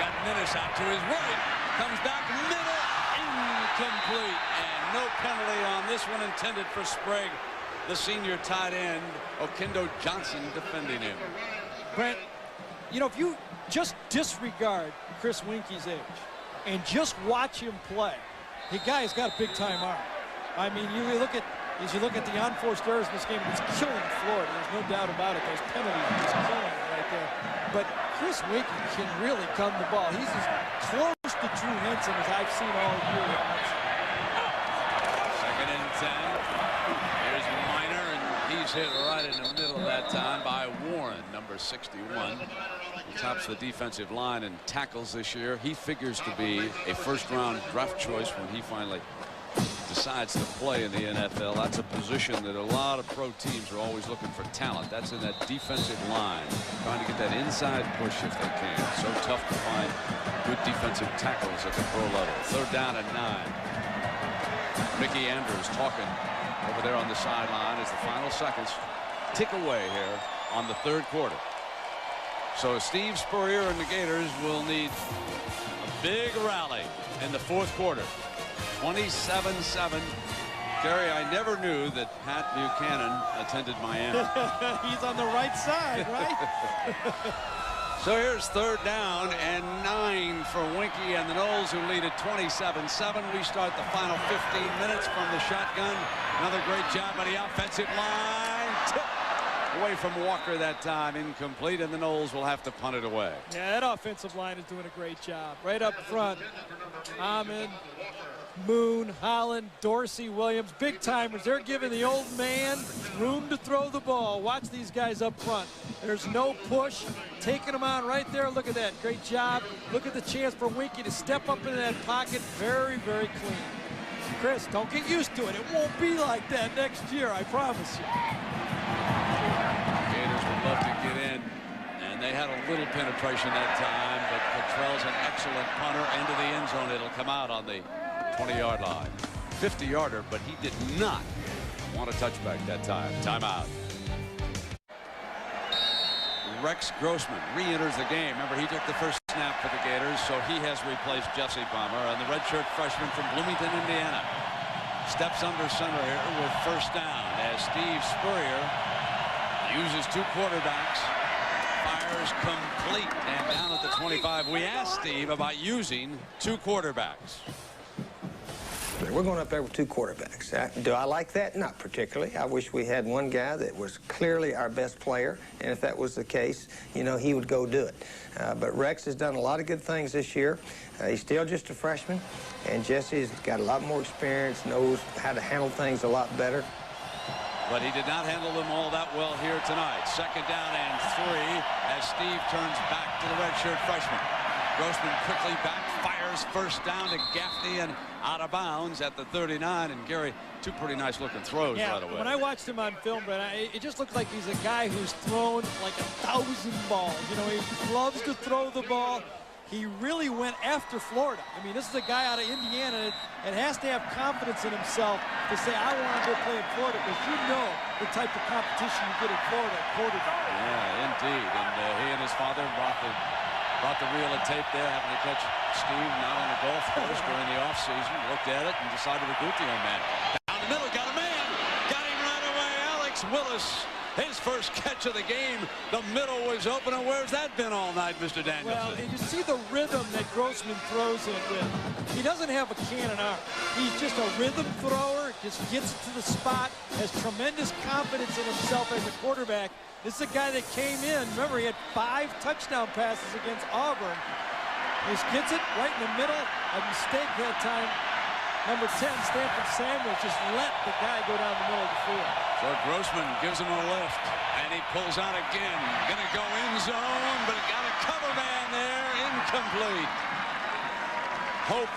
got Minnis out to his right. Comes back middle, incomplete, and no penalty on this one intended for Sprague, the senior tight end. Okendo Johnson defending him. Brent, you know, if you just disregard Chris Weinke's age and just watch him play, the guy's got a big-time arm. I mean, as you look at the unforced errors in this game, it's killing Florida. There's no doubt about it. Those penalties are just killing it right there. But Chris Weinke can really gun the ball. He's as close to Drew Henson as I've seen all year. Second and 10. Here's Minor, and he's hit right in the middle of that time by Warren, number 61. He tops the defensive line and tackles this year. He figures to be a first-round draft choice when he finally decides to play in the NFL. That's a position that a lot of pro teams are always looking for talent. That's in that defensive line, trying to get that inside push if they can. So tough to find good defensive tackles at the pro level. Third down and 9. Mickey Andrews talking over there on the sideline as the final seconds tick away here on the third quarter. So Steve Spurrier and the Gators will need a big rally in the fourth quarter. 27-7. Gary, I never knew that Pat Buchanan attended Miami. He's on the right side, right? So here's third down and 9 for Weinke and the Noles, who lead at 27-7. We start the final 15 minutes from the shotgun. Another great job by the offensive line. Tip away from Walker that time, incomplete, and the Noles will have to punt it away. Yeah, that offensive line is doing a great job. Right up front, Ahmed, Moon, Holland, Dorsey, Williams, big timers. They're giving the old man room to throw the ball. Watch these guys up front. There's no push, taking them on right there. Look at that, great job. Look at the chance for Weinke to step up into that pocket. Very, very clean. Chris, don't get used to it. It won't be like that next year, I promise you. Gators would love to get in, and they had a little penetration that time, but Cottrell's an excellent punter into the end zone. It'll come out on the 20-yard line. 50-yarder, but he did not want a touchback that time. Timeout. Rex Grossman re-enters the game. Remember, he took the first snap for the Gators, so he has replaced Jesse Palmer, and the redshirt freshman from Bloomington, Indiana, steps under center here with first down as Steve Spurrier uses two quarterbacks, fires complete, and down at the 25. We asked Steve about using two quarterbacks. We're going up there with two quarterbacks. Do I like that? Not particularly. I wish we had one guy that was clearly our best player, and if that was the case, you know, he would go do it. But Rex has done a lot of good things this year. He's still just a freshman, and Jesse's got a lot more experience, knows how to handle things a lot better. But he did not handle them all that well here tonight. Second down and 3 as Steve turns back to the redshirt freshman. Grossman quickly back, fires first down to Gaffney and out of bounds at the 39. And Gary, two pretty nice looking throws right away. When I watched him on film, Brent, it just looked like he's a guy who's thrown like 1,000 balls. You know, he loves to throw the ball. He really went after Florida. I mean, this is a guy out of Indiana that has to have confidence in himself to say, I want to go play in Florida, because you know the type of competition you get in Florida at quarterback. Yeah, indeed. And he and his father brought the reel of tape there, having to catch Steve not on the golf course during the offseason. Looked at it and decided to boot the young man. Down the middle, got a man. Got him right away. Alex Willis, his first catch of the game. The middle was open. And where's that been all night, Mr. Danielson? Well, you see the rhythm that Grossman throws it with. He doesn't have a cannon arm. He's just a rhythm thrower, just gets it to the spot, has tremendous confidence in himself as a quarterback. This is a guy that came in. Remember, he had 5 touchdown passes against Auburn. He just gets it right in the middle. A mistake that time number 10, Stanford Samuel, just let the guy go down the middle of the field. So Grossman gives him a lift, and he pulls out again. Gonna go in zone, but he got a cover man there, incomplete. Hope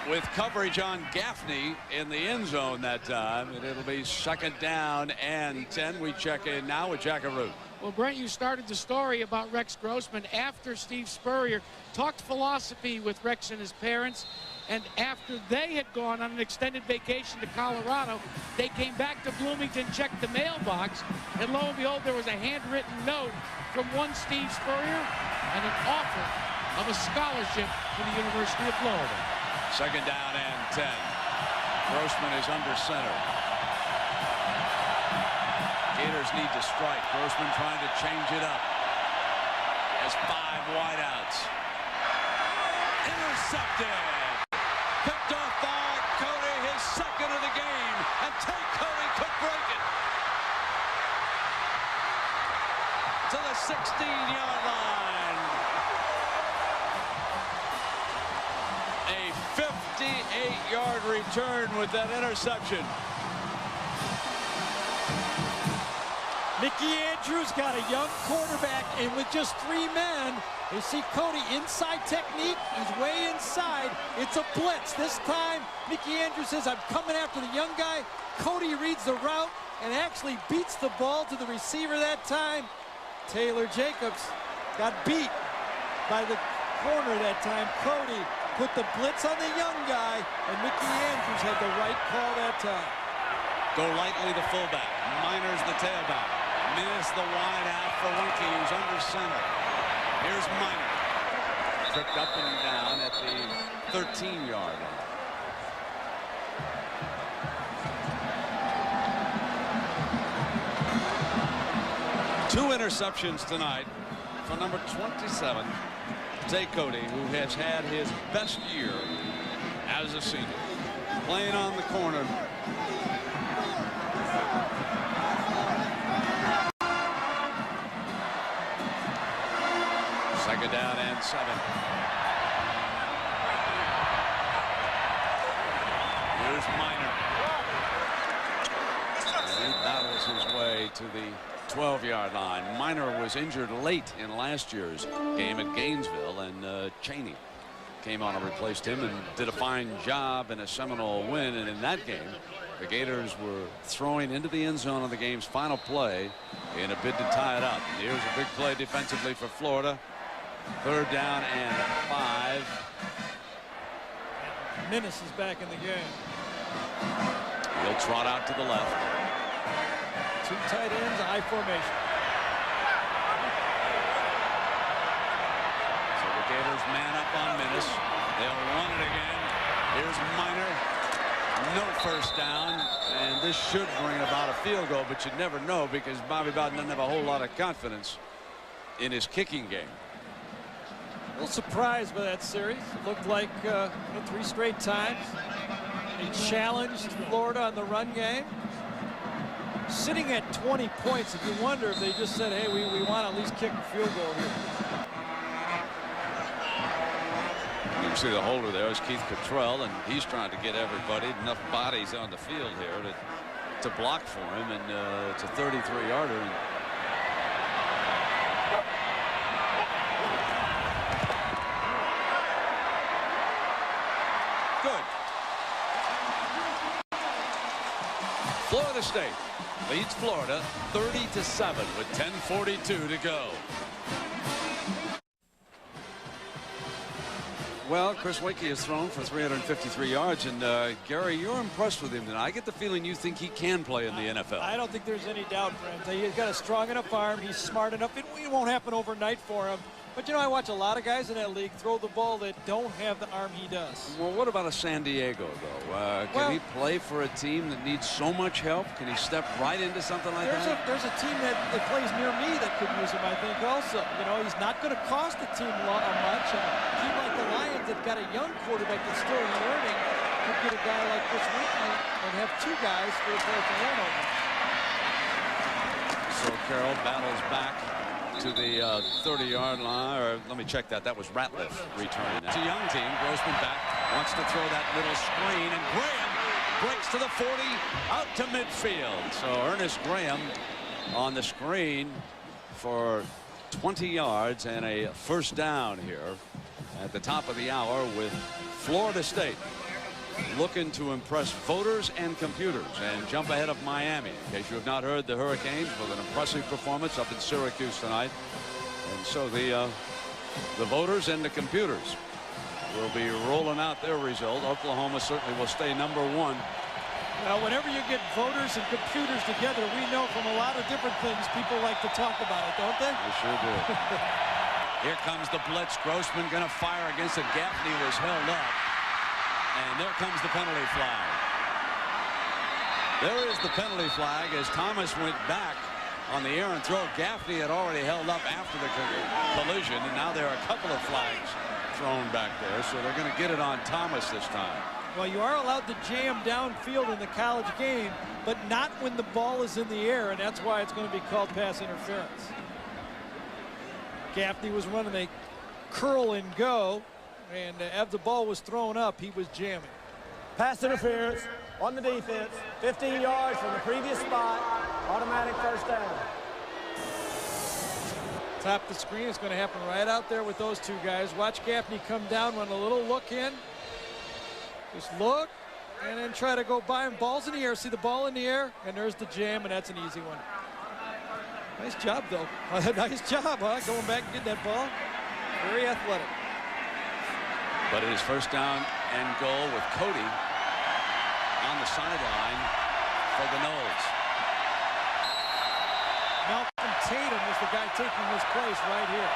with coverage on Gaffney in the end zone that time, and it'll be 2nd down and 10. We check in now with Jackaroo. Well, Brent, you started the story about Rex Grossman after Steve Spurrier talked philosophy with Rex and his parents, and after they had gone on an extended vacation to Colorado, they came back to Bloomington, checked the mailbox, and lo and behold, there was a handwritten note from one Steve Spurrier and an offer of a scholarship to the University of Florida. 2nd down and 10. Grossman is under center. Gators need to strike. Grossman trying to change it up. Has 5 wideouts. Intercepted. Picked off by Cody, his 2nd of the game. And Tate Cody could break it to the 16-yard line. A 58-yard return with that interception. Mickey Andrews got a young quarterback, and with just 3 men, you see Cody inside technique. He's way inside. It's a blitz. This time, Mickey Andrews says, I'm coming after the young guy. Cody reads the route and actually beats the ball to the receiver that time. Taylor Jacobs got beat by the corner that time. Cody put the blitz on the young guy, and Mickey Andrews had the right call that time. Go lightly the fullback. Minor's the tailback. Miss the wide out for Weinke, who's under center. Here's Minor. Tripped up and down at the 13-yard line. Two interceptions tonight for number 27, Tate Cody, who has had his best year as a senior. Playing on the corner. Second down and 7. Here's Minor. He battles his way to the 12-yard line. Minor was injured late in last year's game at Gainesville, and Cheney came on and replaced him and did a fine job in a Seminole win. And in that game, the Gators were throwing into the end zone on the game's final play in a bid to tie it up. And here's a big play defensively for Florida. 3rd down and 5. Minnis is back in the game. He'll trot out to the left. 2 tight ends, I formation. So the Gators man up on Minnis. They'll run it again. Here's Minor. No 1st down, and this should bring about a field goal, but you never know because Bobby Bowden doesn't have a whole lot of confidence in his kicking game. A little surprised by that series. It looked like 3 straight times they challenged Florida on the run game. Sitting at 20 points, if you wonder if they just said, hey, we want to at least kick a field goal here. You can see the holder there is Keith Cottrell, and he's trying to get everybody, enough bodies on the field here to block for him, and it's a 33-yarder. Florida State leads Florida 30-7 with 10:42 to go. Well, Chris Weinke has thrown for 353 yards, and Gary, you're impressed with him tonight. I get the feeling you think he can play in the NFL. I don't think there's any doubt, Brent. He's got a strong enough arm. He's smart enough. It won't happen overnight for him. But, you know, I watch a lot of guys in that league throw the ball that don't have the arm he does. Well, what about a San Diego, though? Can he play for a team that needs so much help? Can he step right into something like that? There's a team that plays near me that could use him, I think, also. You know, he's not going to cost the team much. And a team like the Lions that got a young quarterback that's still learning could get a guy like Chris Weinke and have 2 guys for the place to learn over. So Carroll battles back to the 30-yard line, or let me check that. That was Ratliff returning. It's a young team. Grossman back Wants to throw that little screen, and Graham breaks to the 40, out to midfield. So Ernest Graham on the screen for 20 yards and a first down here at the top of the hour, with Florida State looking to impress voters and computers and jump ahead of Miami. In case you have not heard, the Hurricanes with an impressive performance up in Syracuse tonight. And so the voters and the computers will be rolling out their result. Oklahoma certainly will stay #1. Well, whenever you get voters and computers together, we know from a lot of different things people like to talk about it, don't they? They sure do. Here comes the blitz. Grossman going to fire against it. Gaffney was held up. And there comes the penalty flag. There is the penalty flag as Thomas went back on the errant throw. Gaffney had already held up after the collision, and now there are a couple of flags thrown back there, so they're going to get it on Thomas this time. Well, you are allowed to jam downfield in the college game, but not when the ball is in the air, and that's why it's going to be called pass interference. Gaffney was running a curl and go, and as the ball was thrown up, he was jamming. Pass interference on the defense, 15 yards from the previous spot, automatic first down. Top of the screen is going to happen right out there with those two guys. Watch Gaffney come down, run a little look in. Just look, and then try to go by him. Ball's in the air. See the ball in the air? And there's the jam, and that's an easy one. Nice job, though. Nice job, huh? Going back and getting that ball. Very athletic. But it is first down and goal with Cody on the sideline for the Noles. Malcolm Tatum is the guy taking his place right here.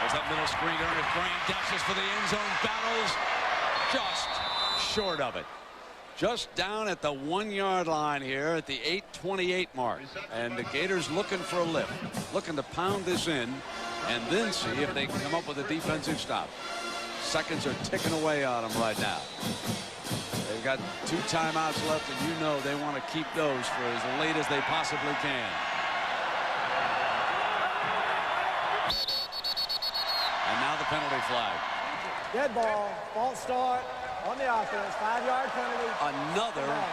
There's that middle screen. Ernest Graham dashes for the end zone, battles just short of it. Just down at the 1-yard line here at the 8:28 mark. And the Gators looking for a lift, looking to pound this in and then see if they can come up with a defensive stop. Seconds are ticking away on them right now. They've got 2 timeouts left, and you know they want to keep those for as late as they possibly can. And now the penalty flag. Dead ball, false start on the offense, 5-yard penalty. Another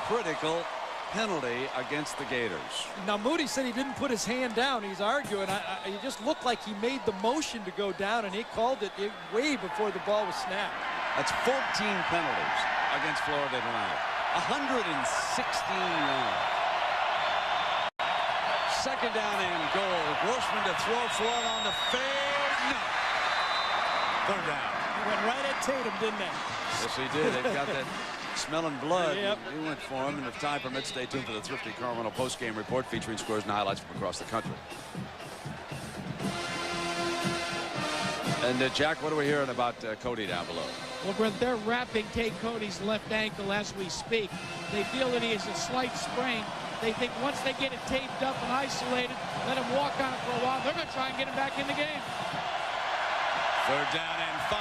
critical penalty against the Gators. Now Moody said he didn't put his hand down. He's arguing. He just looked like he made the motion to go down, and he called it way before the ball was snapped. That's 14 penalties against Florida tonight. 116 yards. Second down and goal. Grossman to throw for it on the fade. No. Third down. He went right at Tatum, didn't they? Yes, he did. They've got that smelling blood. Yep. He went for him, and if time permits, stay tuned for the Thrifty Carmelo post-game report featuring scores and highlights from across the country. And Jack, what are we hearing about Cody down below? Well, Brent, they're wrapping Tate Cody's left ankle as we speak. They feel that he has a slight sprain. They think once they get it taped up and isolated, let him walk on it for a while. They're going to try and get him back in the game. Third down and 5.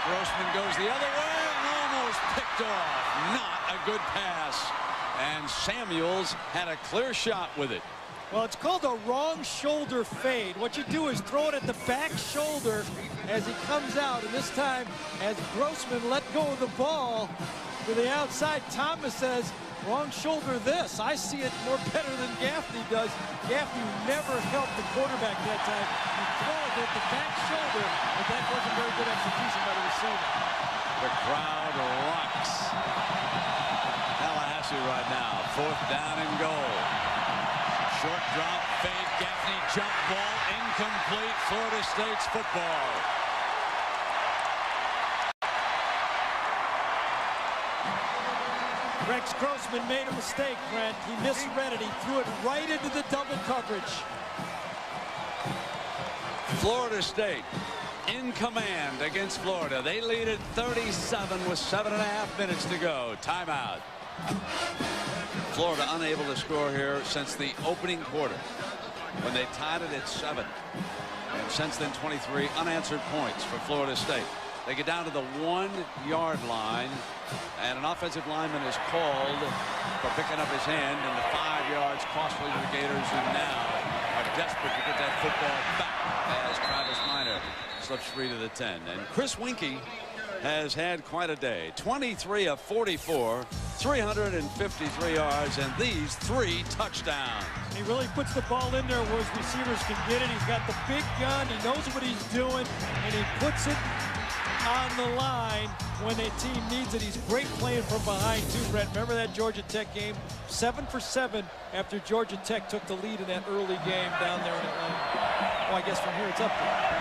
Grossman goes the other way and almost picked off. Not a good pass. And Samuels had a clear shot with it. Well, it's called a wrong shoulder fade. What you do is throw it at the back shoulder as he comes out. And this time, as Grossman let go of the ball to the outside, Thomas says, wrong shoulder this. I see it more better than Gaffney does. Gaffney never helped the quarterback that time. He threw it at the back shoulder, but that wasn't very good execution by the receiver. The crowd rocks Tallahassee right now. Fourth down and goal. Short drop, fade, Gaffney, jump ball, incomplete. Florida State's football. Rex Grossman made a mistake, Brent. He misread it. He threw it right into the double coverage. Florida State in command against Florida. They lead at 37 with 7.5 minutes to go. Timeout. Florida unable to score here since the opening quarter when they tied it at 7. And since then, 23 unanswered points for Florida State. They get down to the 1-yard line, and an offensive lineman is called for picking up his hand, and the 5 yards costly to the Gators, who now are desperate to get that football back as Travis Minor slips free to the 10. And Chris Weinke has had quite a day. 23 of 44, 353 yards, and these 3 touchdowns. He really puts the ball in there where his receivers can get it. He's got the big gun. He knows what he's doing, and he puts it on the line when the team needs it. He's great playing from behind, too, Brett. Remember that Georgia Tech game? 7 for 7 after Georgia Tech took the lead in that early game down there in Atlanta. Oh, I guess from here it's up there.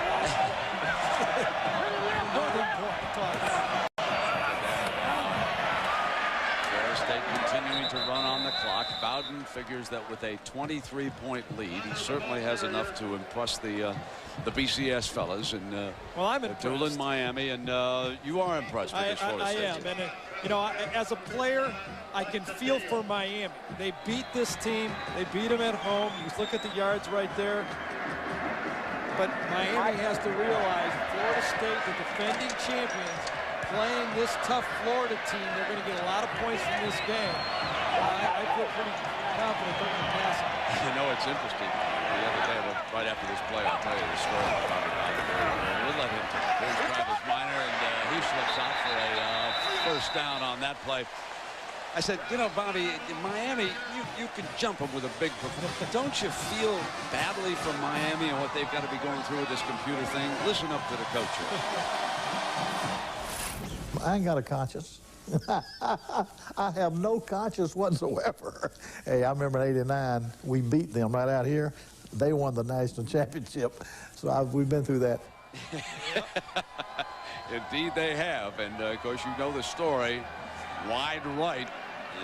Florida State continuing to run on the clock. Bowden figures that with a 23-point lead, he certainly has enough to impress the BCS fellas. And well, I'm impressed. Doolin, Miami, and you are impressed with this Florida State team. I am, and you know, as a player, I can feel for Miami. They beat this team. They beat them at home. You look at the yards right there. But Miami has to realize Florida State, the defending champions, playing this tough Florida team, they're going to get a lot of points from this game. I feel pretty confident they're going to pass it. You know, it's interesting. The other day, right after this play, I'll tell you the story about it. We'll let him. There's Travis Minor, and he slips out for a first down on that play. I said, you know, Bobby, in Miami, you could jump them with a big performance. But don't you feel badly for Miami and what they've got to be going through with this computer thing? Listen up to the coach. I ain't got a conscience. I have no conscience whatsoever. Hey, I remember in '89, we beat them right out here. They won the national championship. So we've been through that. Indeed they have. And, of course, you know the story. Wide right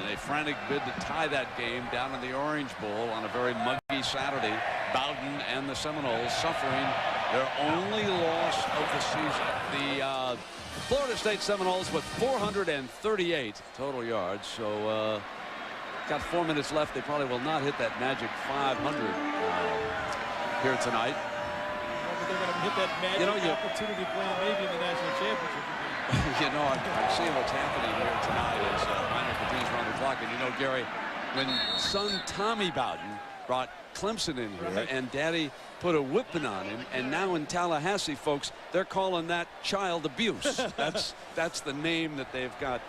in a frantic bid to tie that game down in the Orange Bowl on a very muggy Saturday. Bowden and the Seminoles suffering their only loss of the season. The Florida State Seminoles with 438 total yards. So got 4 minutes left. They probably will not hit that magic 500 here tonight. Well, they're going to hit that magic opportunity playing maybe in the national championship. You know, I'm seeing what's happening here tonight as Minor continues around the clock. And you know, Gary, when son Tommy Bowden brought Clemson in here and Daddy put a whipping on him, and now in Tallahassee, folks, they're calling that child abuse. That's the name that they've got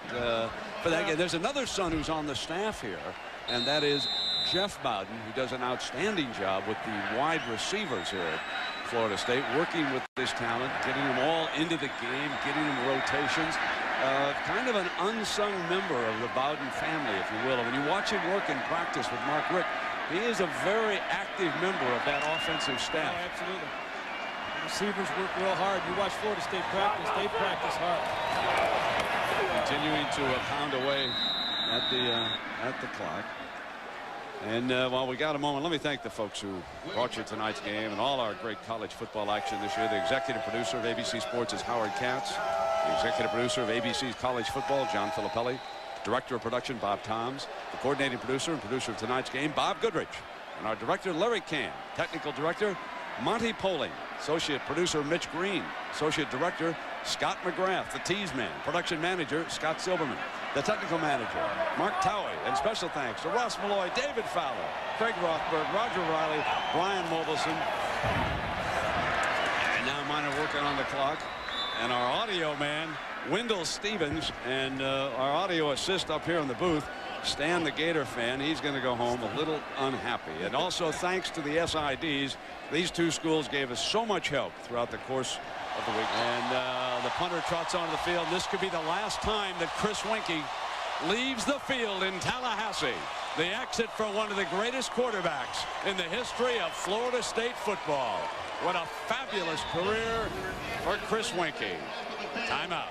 for that game. There's another son who's on the staff here, and that is Jeff Bowden, who does an outstanding job with the wide receivers here at Florida State, working with this talent, getting them all into the game, getting them rotations. Kind of an unsung member of the Bowden family, if you will. And when you watch him work in practice with Mark Richt, he is a very active member of that offensive staff. Oh, absolutely. The receivers work real hard. You watch Florida State practice, they practice hard. Continuing to pound away at the clock. And while we got a moment, let me thank the folks who brought you tonight's game and all our great college football action this year. The executive producer of ABC Sports is Howard Katz. The executive producer of ABC's College Football, John Filippelli. Director of production, Bob Toms. The coordinating producer and producer of tonight's game, Bob Goodrich. And our director, Larry Cam. Technical director, Monty Poling. Associate producer, Mitch Green. Associate director, Scott McGrath, the Tease Man. Production manager, Scott Silverman. The technical manager, Mark Towie. And special thanks to Ross Malloy, David Fowler, Craig Rothberg, Roger Riley, Brian Mobilson. And now Minor working on the clock. And our audio man, Wendell Stevens, and our audio assist up here in the booth, Stan the Gator fan. He's going to go home a little unhappy. And also thanks to the SIDs, these two schools gave us so much help throughout the course of the week. And the punter trots onto the field. This could be the last time that Chris Weinke leaves the field in Tallahassee. The exit for one of the greatest quarterbacks in the history of Florida State football. What a fabulous career for Chris Weinke. Timeout.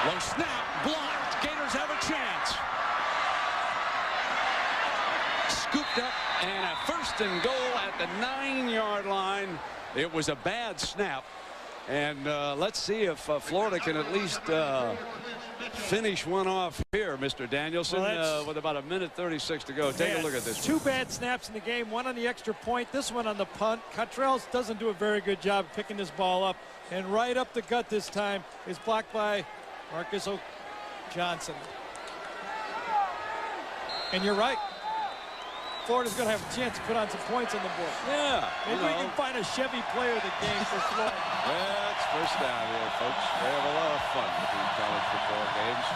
Low snap, blocked. Gators have a chance. Scooped up, and a first and goal at the 9-yard line. It was a bad snap. And let's see if Florida can at least finish one off here, Mr. Danielson, with about 1:36 to go. Take a look at this. Two bad snaps in the game, one on the extra point, this one on the punt. Cottrell doesn't do a very good job picking this ball up. And right up the gut this time is blocked by Marcus Johnson. And you're right. Florida's going to have a chance to put on some points on the board. Yeah. Maybe we can find a Chevy player of the game for Florida. Well, it's first down here, folks. They have a lot of fun with these college football games.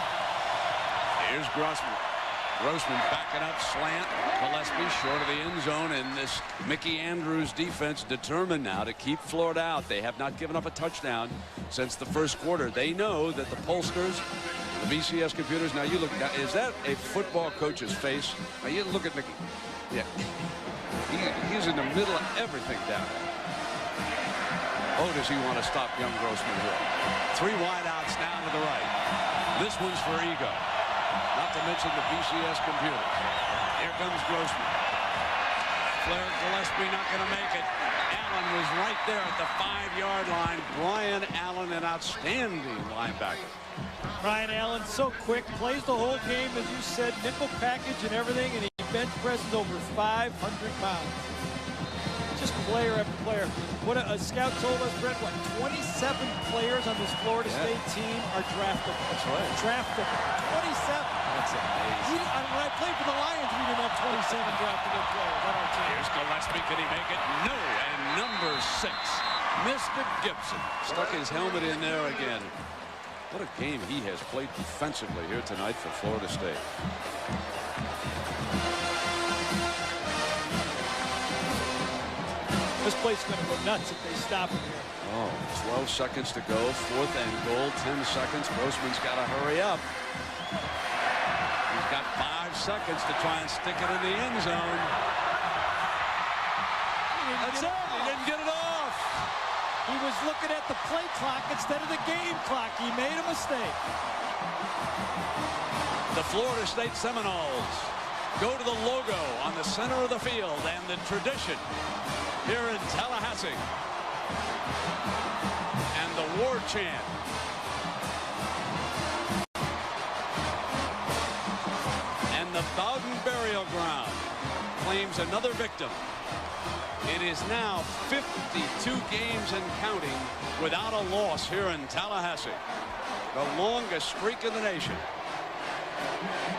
Here's Grossman backing up, slant. Gillespie short of the end zone, and this Mickey Andrews defense determined now to keep Florida out. They have not given up a touchdown since the first quarter. They know that the pollsters, the BCS computers. Now you look. Now, is that a football coach's face? Now you look at Mickey. Yeah, he's in the middle of everything down there. Oh, does he want to stop young Grossman here? 3 wideouts down to the right. This one's for Ego. Not to mention the BCS computers. Here comes Grossman. Flair Gillespie not going to make it. Allen was right there at the 5-yard line. Brian Allen, an outstanding linebacker. Brian Allen, so quick, plays the whole game, as you said, nickel package and everything, and he bench presses over 500 pounds. Just player after player. What a scout told us, Brett, what, 27 players on this Florida State team are draftable. That's right. Draftable. 27. That's amazing. When I played for the Lions, we didn't have 27 draftable players on our team. Here's Gillespie. Can he make it? No. And number 6, Mr. Gibson, stuck his helmet in there again. What a game he has played defensively here tonight for Florida State. This place is going to go nuts if they stop him here. Oh, 12 seconds to go. 4th and goal. 10 seconds. Grossman's got to hurry up. He's got 5 seconds to try and stick it in the end zone. That's it. He didn't get it off. He was looking at the play clock instead of the game clock. He made a mistake. The Florida State Seminoles go to the logo on the center of the field and the tradition here in Tallahassee. And the war chant. And the Bowden Burial Ground claims another victim. It is now 52 games and counting without a loss here in Tallahassee. The longest streak in the nation.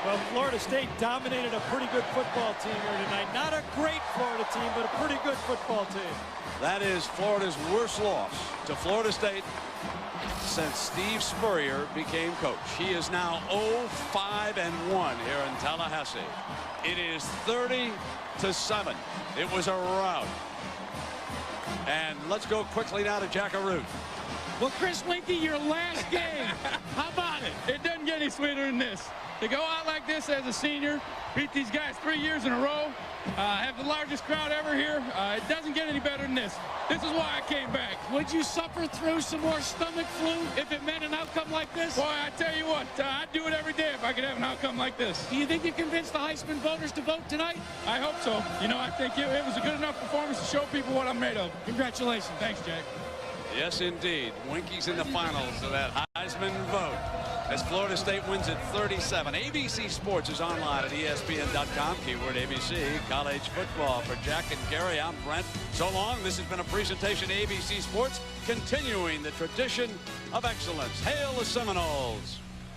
Well, Florida State dominated a pretty good football team here tonight. Not a great Florida team, but a pretty good football team. That is Florida's worst loss to Florida State since Steve Spurrier became coach. He is now 0-5-1 here in Tallahassee. It is 30-7. It was a rout. And let's go quickly now to Jackaroot. Well, Chris Weinke, your last game. How about it? It doesn't get any sweeter than this. To go out like this as a senior, beat these guys 3 years in a row, have the largest crowd ever here. It doesn't get any better than this. This is why I came back. Would you suffer through some more stomach flu if it meant an outcome like this? Boy, I tell you what, I'd do it every day if I could have an outcome like this. Do you think you convinced the Heisman voters to vote tonight? I hope so. You know, I think it was a good enough performance to show people what I'm made of. Congratulations. Thanks, Jack. Yes, indeed. Weinke's in the finals of that Heisman vote as Florida State wins at 37. ABC Sports is online at ESPN.com. Keyword ABC. College football. For Jack and Gary, I'm Brent. So long. This has been a presentation of ABC Sports, continuing the tradition of excellence. Hail the Seminoles.